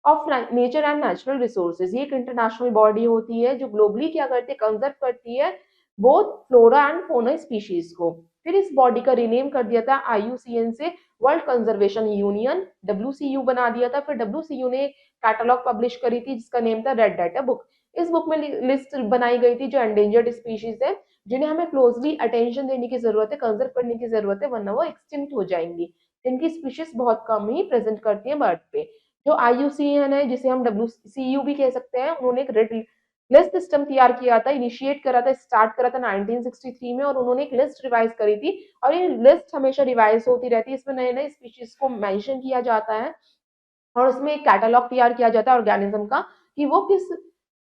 of nature and natural resources. ये एक इंटरनेशनल बॉडी होती है जो ग्लोबली क्या करती है, कंजर्व करती है both flora and fauna species को। फिर इस बॉडी का रीनेम कर दिया था आईयूसीएन से वर्ल्ड कंजर्वेशन यूनियन, डब्ल्यूसीयू बना दिया था। फिर डब्ल्यूसीयू ने कैटलॉग पब्लिश करी थी जिसका नेम था रेड डाटा बुक। इस बुक में लिस्ट बनाई गई थी जो एंडेंजर्ड स्पीशीज है, जिन्हें हमें क्लोजली अटेंशन देने की जरूरत है, कंजर्व करने की जरूरत है, वरना वो एक्सटिंक्ट हो जाएंगी। इनकी स्पीशीज बहुत कम ही प्रेजेंट करती है बर्थ पे। जो आईयूसीएन है, जिसे हम डब्ल्यूसीयू भी कह सकते हैं, उन्होंने एक रेड लिस्ट सिस्टम तैयार किया था, इनिशिएट करा था, स्टार्ट करा था 1963 में, और उन्होंने एक लिस्ट रिवाइज करी थी। और ये लिस्ट हमेशा रिवाइज होती रहती है, इसमें नए नए स्पीशीज को मेंशन किया जाता है, और उसमें एक कैटलॉग तैयार किया जाता है ऑर्गेनिज्म का, कि वो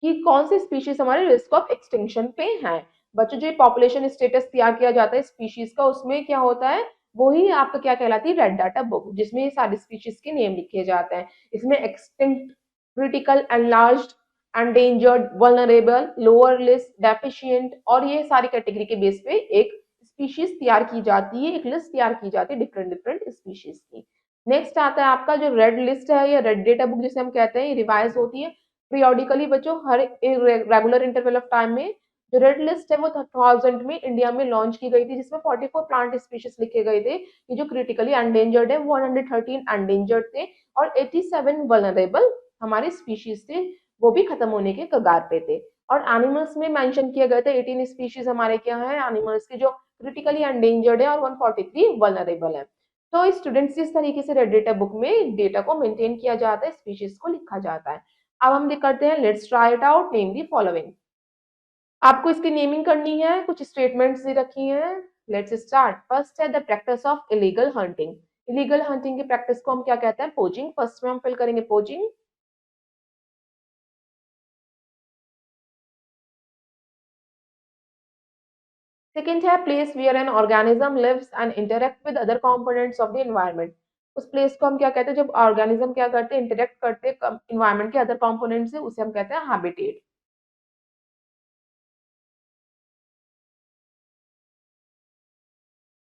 कि कौन सी स्पीशीज हमारे रिस्क ऑफ एक्सटिंक्शन पे हैं। बच्चों, जो पॉपुलेशन स्टेटस तैयार किया जाता है स्पीशीज का, उसमें क्या होता है, वही आपका क्या कहलाती है, रेड डाटा बुक, जिसमें ये सारी स्पीशीज के नेम लिखे जाते हैं। इसमें extinct, critical, enlarged, endangered, vulnerable, lower list, deficient, और ये सारी कैटेगरी के बेस पे एक स्पीशीज तैयार की जाती है, एक लिस्ट तैयार की जाती है डिफरेंट डिफरेंट स्पीशीज की। नेक्स्ट आता है आपका जो रेड लिस्ट है या रेड डेटा बुक जिसे हम कहते हैं, ये रिवाइज होती है पीरियोडिकली बच्चों, हर रेगुलर इंटरवल ऑफ टाइम में। जो रेड लिस्ट है वो 2000 में इंडिया में लॉन्च की गई थी, जिसमें 44 प्लांट स्पीशीज लिखे गए थे। ये जो क्रिटिकली एंडेंजर्ड है, 113 एंडेंजर्ड थे, और 87 वल्नरेबल हमारे स्पीशीज थे, वो भी खत्म होने के कगार पे थे। और एनिमल्स में मेंशन किया गया था 18 स्पीशीज हमारे क्या है एनिमल्स के, जो क्रिटिकली एंडेंजर्ड है, और 143 वल्नरेबल है। तो स्टूडेंट्स इस तरीके से रेड डेटा बुक में डेटा को मेंटेन किया जाता है, स्पीशीज को लिखा जाता है। अब हम करते हैं, let's try it out, name the following. आपको इसकी नेमिंग करनी है, कुछ स्टेटमेंट्स दे रखी हैं। Let's start. फर्स्ट है the practice of illegal hunting. Illegal hunting की प्रैक्टिस को हम क्या कहते हैं? पोचिंग। फर्स्ट में हम फिल करेंगे पोचिंग। सेकंड है place where an organism lives and interact with other components of the environment. उस प्लेस को हम क्या कहते हैं जब ऑर्गेनिज्म क्या करते हैं? इंटरेक्ट करते हैं एनवायरनमेंट के अदर कंपोनेंट से, उसे हम कहते हैं हैबिटेट।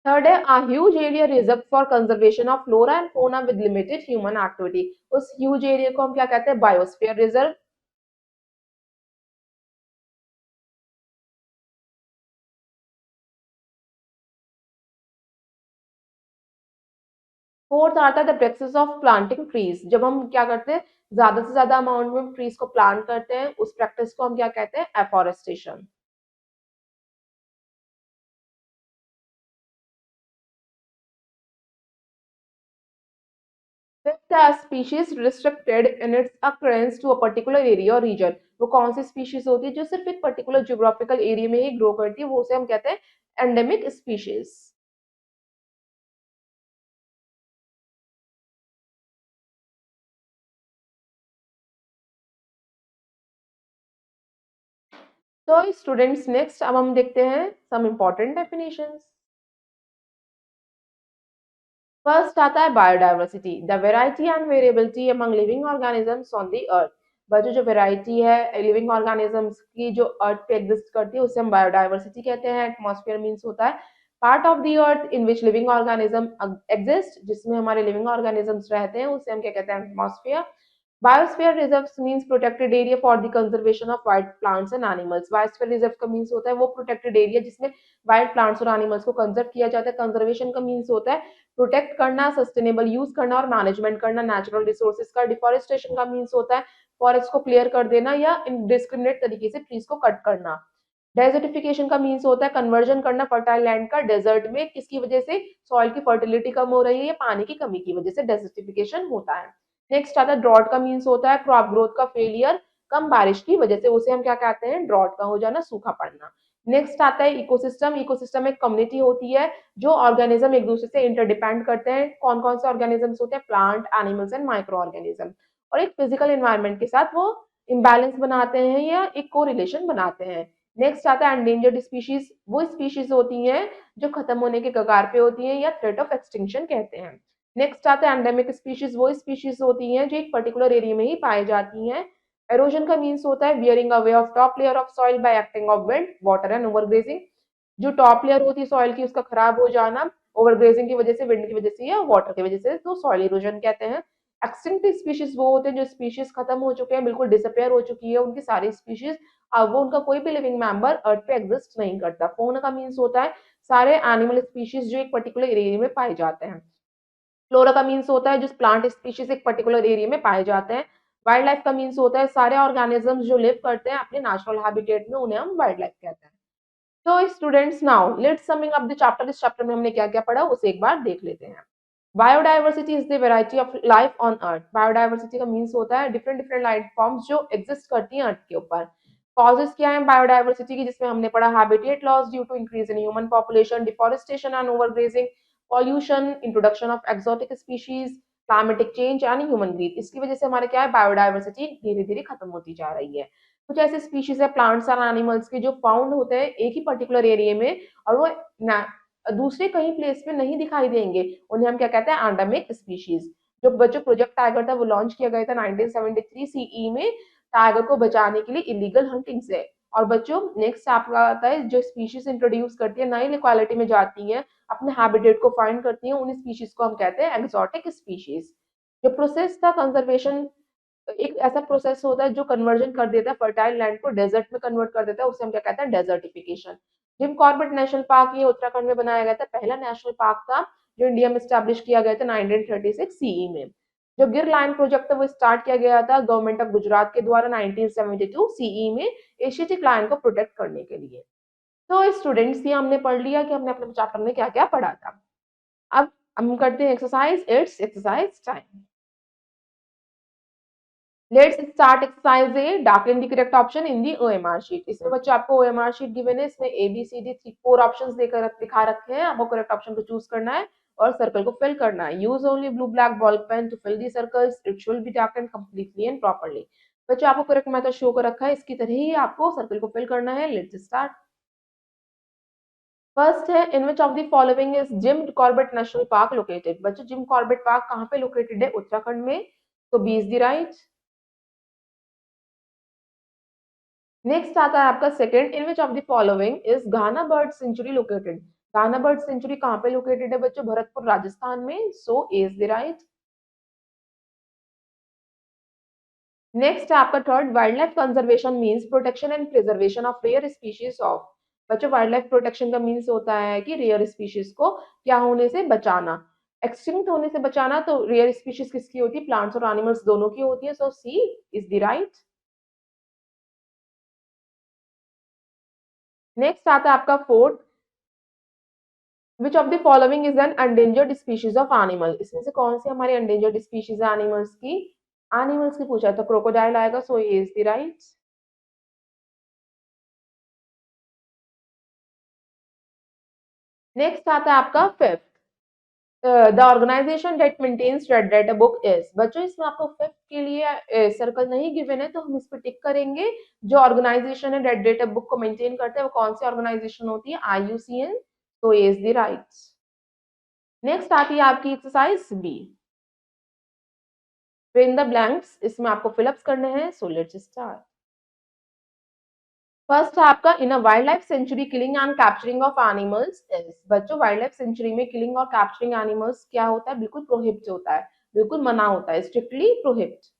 थर्ड है a huge area reserved for conservation of flora and fauna with limited human activity। उस ह्यूज एरिया को हम क्या कहते हैं? Biosphere reserve. फोर्थ आता है the practice of planting trees. जब हम क्या करते हैं? ज्यादा से ज्यादा अमाउंट में ट्रीज को प्लांट करते हैं, उस प्रैक्टिस को हम क्या कहते हैं? एफोरेस्टेशन। फिफ्थ है species restricted in its occurrence to a particular area और रीजन। वो कौन सी स्पीशीज होती है जो सिर्फ एक पर्टिकुलर जियोग्राफिकल एरिया में ही ग्रो करती है, वो उसे हम कहते हैं एंडेमिक स्पीशीज। तो स्टूडेंट्स नेक्स्ट अब हम देखते हैं सम इम्पोर्टेंट डेफिनेशंस। फर्स्ट आता है biodiversity, the variety and variability among living organisms on the earth. बच्चों जो वेराइटी है लिविंग ऑर्गेनिजम्स की जो अर्थ पे एग्जिस्ट करती है, उसे हम बायोडाइवर्सिटी कहते हैं। एटमॉस्फेयर मींस होता है part of the earth in which living organism exist, जिसमें हमारे लिविंग ऑर्गेनिजम्स रहते हैं, उसे हम क्या कहते हैं? Atmosphere. Biosphere reserves means protected area for the conservation of wild plants and animals. Biosphere reserve का मींस होता है वो प्रोटेक्टेड एरिया जिसमें वाइल्ड प्लांट्स और एनिमल्स को कंजर्व किया जाता है। कंजर्वेशन का मींस होता है प्रोटेक्ट करना, सस्टेनेबल यूज करना और मैनेजमेंट करना नेचुरल रिसोर्सेज का। डिफॉरेस्टेशन का मींस होता है फॉरेस्ट को क्लियर कर देना या इनडिस्क्रिमिनेट तरीके से ट्रीज को कट करना। डेजर्टिफिकेशन का मींस होता है कन्वर्जन करना फर्टाइल लैंड का डेजर्ट में, किसकी वजह से? सॉइल की फर्टिलिटी कम हो रही है या पानी की कमी की वजह से डेजर्टिफिकेशन होता है। नेक्स्ट आता है ड्रॉट का मींस होता है क्रॉप ग्रोथ का फेलियर, कम बारिश की वजह से, उसे हम क्या कहते हैं? ड्रॉट का हो जाना, सूखा पड़ना। नेक्स्ट आता है इकोसिस्टम। इकोसिस्टम एक कम्युनिटी होती है जो ऑर्गेनिज्म एक दूसरे से इंटरडिपेंड करते हैं। कौन कौन से ऑर्गेनिजम्स होते हैं? Plant, animals and micro organism. और एक फिजिकल एनवायरनमेंट के साथ वो इम्बैलेंस बनाते हैं या एक को रिलेशन बनाते हैं। नेक्स्ट आता है एंडेंजर्ड स्पीशीज। वो स्पीशीज होती हैं जो खत्म होने के कगार पे होती हैं या थ्रेट ऑफ एक्सटिंक्शन कहते हैं। नेक्स्ट आता है एंडेमिक स्पीशीज। वो स्पीशीज होती हैं जो एक पर्टिकुलर एरिया में ही पाई जाती हैं। एरोजन का मीन्स होता है wearing away of top layer of soil by acting of wind, water and overgrazing. जो टॉप लेयर होती है सॉइल की उसका खराब हो जाना ओवरग्रेजिंग की वजह से, विंड की वजह से या वाटर की वजह से, तो सॉइल इरोजन कहते हैं। एक्सटिंक्ट स्पीशीज वो होते हैं जो स्पीशीज खत्म हो चुके हैं, बिल्कुल डिसअपेयर हो चुकी है उनकी सारी स्पीशीज, अब वो उनका कोई भी लिविंग मेंबर अर्थ पे एग्जिस्ट नहीं करता। फोन का मीन्स होता है सारे एनिमल स्पीशीज जो एक पर्टिकुलर एरिया में पाए जाते हैं। फ्लोरा का मीन्स होता है जो प्लांट स्पीशीज एक पर्टिकुलर एरिया में पाए जाते हैं। वाइल्ड लाइफ का मीन्स होता है सारे ऑर्गेनिजम्स जो लिव करते हैं अपने नेचुरल हैबिटेट में, उन्हें हम वाइल्ड लाइफ कहते हैं। तो students now let's summing up the chapter. इस चैप्टर में हमने क्या क्या पढ़ा उसे एक बार देख लेते हैं। Biodiversity is the variety of life on earth. Biodiversity का मीन्स होता है डिफरेंट डिफरेंट लाइफ फॉर्म्स जो एग्जिस्ट करती हैं अर्थ के ऊपर। कॉजेस क्या है बायोडाइवर्सिटी की, जिसमें हमने पढ़ा habitat loss due to increase in human population, deforestation and overgrazing, pollution, introduction of exotic species, climatic change यानी ह्यूमन ग्रीथ। इसकी वजह से हमारे क्या है? बायोडाइवर्सिटी धीरे धीरे खत्म होती जा रही है। कुछ ऐसे स्पीशीज है प्लांट्स और एनिमल्स के जो फाउंड होते हैं एक ही पर्टिकुलर एरिया में और वो दूसरे कहीं प्लेस में नहीं दिखाई देंगे, उन्हें हम क्या कहते हैं? Endemic species. जो बच्चों प्रोजेक्ट टाइगर था वो लॉन्च किया गया था 1973 सीई में टाइगर को बचाने के लिए इलीगल हंटिंग से। और बच्चों नेक्स्ट आपका आता है जो स्पीशीज इंट्रोड्यूस करती है नई इक्वालिटी में जाती है, अपने हैबिटेट को फाइंड करती है, उन स्पीशीज को हम कहते हैं एक्सोटिक स्पीशीज। जो प्रोसेस था कंजर्वेशन, एक ऐसा प्रोसेस होता है जो कन्वर्जन कर देता है फर्टाइल लैंड को डेजर्ट में कन्वर्ट कर देता है, उसे हम क्या कहते हैं? Desertification. Gym Corbett National park ये उत्तराखंड में बनाया गया था, पहला नेशनल पार्क था जो इंडिया में स्टैब्लिश किया गया था 1936 सीई में। जो गिर लाइन प्रोजेक्ट था वो स्टार्ट किया गया था गवर्नमेंट ऑफ गुजरात के द्वारा 1972 सीई में एशियाटिक लायन को प्रोटेक्ट करने के लिए। तो स्टूडेंट्स ये हमने पढ़ लिया कि हमने अपने चैप्टर में क्या क्या पढ़ा था। अब हम करते हैं exercise, it's exercise time. Let's start exercise A, darken the correct option in the OMR sheet. इसमें बच्चों आपको ओएमआर शीट गिवन है, इसमें A B C D 4 options देकर दिखा रखे हैं, आपको करेक्ट ऑप्शन को चूज करना है और सर्कल को फिल करना है। Use only blue black ball pen to fill the circles, it should be darken completely and properly. बच्चों आपको करेक्ट मेथड शो कर रखा है, इसकी तरह ही आपको सर्कल को फिल करना है। Let's start. फर्स्ट है, in which of the following is Jim Corbett National Park located. बच्चों जिम कॉर्बेट पार्क कहाँ पे लोकेटेड है? उत्तराखंड में। तो B is the right. Next आता है आपका second, in which of the following is Ghana bird sanctuary located. Ghana bird sanctuary कहाँ पे लोकेटेड है बच्चों? भरतपुर राजस्थान में। So A is the right. Next है आपका third, wildlife conservation means protection and preservation of rare species of. बच्चों wild life protection का means होता है कि रेयर स्पीशीज को क्या होने से बचाना, एक्सटिंक्ट होने से बचाना। तो रेयर स्पीशीज किसकी होती है? प्लांट्स और एनिमल्स दोनों की होती है। सो सी इज द राइट। नेक्स्ट आता है आपका fourth, which of the following is an endangered species of animal. इसमें से कौन सी हमारी एंडेंजर्ड स्पीशीज है एनिमल्स की? एनिमल्स की पूछा है तो क्रोकोडाइल आएगा। सो ये इज द राइट। नेक्स्ट आता है आपका fifth, the organisation that maintains red data book is. बच्चों इसमें आपको फिफ्थ के लिए सर्कल नहीं गिवन है तो हम इस पर टिक करेंगे। जो ऑर्गेनाइजेशन है रेड डाटा बुक को मेंटेन करते हैं वो कौन सी ऑर्गेनाइजेशन होती है? IUCN। तो ये इज द राइट। नेक्स्ट आती है आपकी exercise B, fill in the blanks. इसमें आपको फिलअप्स करने हैं। So let's start. फर्स्ट है आपका, in a wildlife sanctuary killing and capturing of animals is. बच्चों वाइल्ड लाइफ सेंचुरी में किलिंग और कैप्चरिंग एनिमल्स क्या होता है? बिल्कुल प्रोहिबिट होता है, बिल्कुल मना होता है, स्ट्रिक्टली प्रोहिबिट।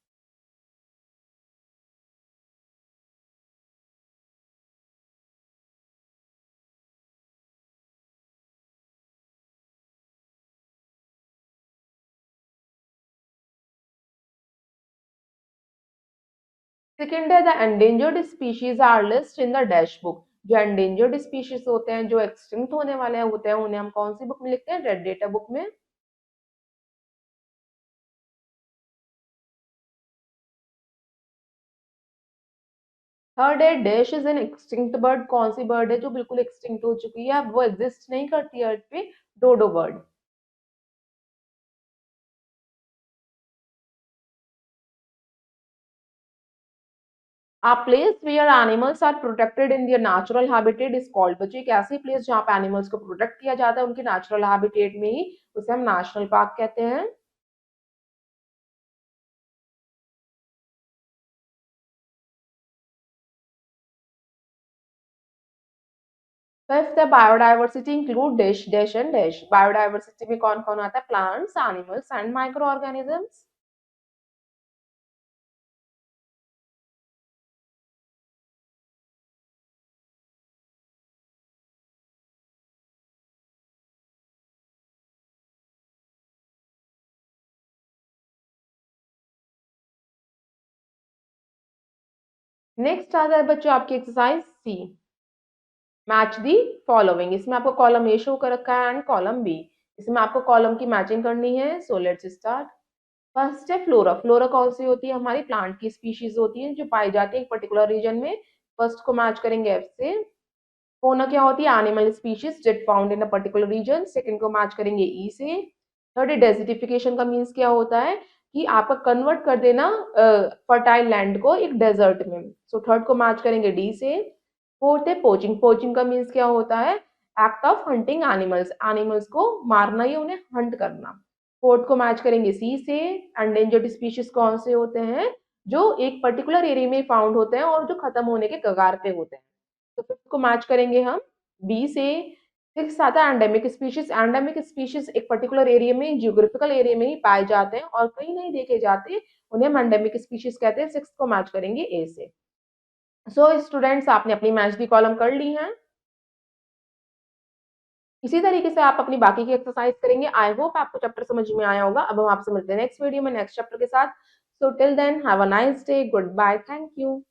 सेकेंड है, the endangered species are list in the dash book. जो एंडेंजर्ड स्पीशीज होते हैं, जो एक्सटिंक्ट होने वाले होते हैं, उन्हें हम कौन सी बुक में लिखते हैं? रेड डेटा बुक में। थर्ड है, dash is an extinct bird. कौन सी बर्ड है जो बिल्कुल एक्सटिंक्ट हो चुकी है, वो एग्जिस्ट नहीं करती अर्थ पे? डोडो bird. A place where animals are protected in their natural habitat is called। बच्चों एक ऐसी प्लेस जहाँ पे एनिमल्स को प्रोटेक्ट किया जाता है उनके नेचुरल हैबिटेट में ही, उसे हम नेशनल पार्क कहते हैं। फिफ्थ है, biodiversity include dash dash and dash. Biodiversity में कौन कौन आता है? Plants, animals and micro organisms. Next आता है बच्चों आपकी exercise C, match the following. इसमें आपको कॉलम ए शो कर रखा है एंड कॉलम बी। इसमें आपको कॉलम की मैचिंग करनी है। So let's start. फर्स्ट है फ्लोरा। फ्लोरा कौन सी होती है? हमारी प्लांट की स्पीशीज होती है जो पाई जाती है एक पर्टिकुलर रीजन में। फर्स्ट को मैच करेंगे एफ से। फोना क्या होती है? Animal species that found in a particular region. Second को मैच करेंगे ई से। थर्ड डेजिटिफिकेशन का मीन्स क्या होता है कि आपका कन्वर्ट कर देना फर्टाइल लैंड को एक डेजर्ट में। सो थर्ड को मैच करेंगे डी से। फोर्थ है पोचिंग। पोचिंग का मीन्स क्या होता है? Act of hunting animals. Animals को मारना या उन्हें हंट करना। फोर्थ को मैच करेंगे सी से। एंडेंजर्ड स्पीशीज कौन से होते हैं? जो एक पर्टिकुलर एरिया में फाउंड होते हैं और जो खत्म होने के कगार पे होते हैं। तो फिफ्थ को मैच करेंगे हम बी से। सिक्स आता है एंडेमिक स्पीशीज। एंडेमिक स्पीशीज एक पर्टिकुलर एरिया में, जियोग्राफिकल एरिया में ही पाए जाते हैं और कहीं नहीं देखे जाते, उन्हें हम एंडेमिक स्पीशीज कहते हैं। सिक्स को मैच करेंगे ए से। सो स्टूडेंट्स आपने अपनी मैच दी कॉलम कर ली है। इसी तरीके से आप अपनी बाकी की एक्सरसाइज करेंगे। आई होप आपको चैप्टर समझ में आया होगा। अब हम आपसे मिलते हैं नेक्स्ट वीडियो में नेक्स्ट चैप्टर के साथ। So till then have a nice day, good bye, thank you.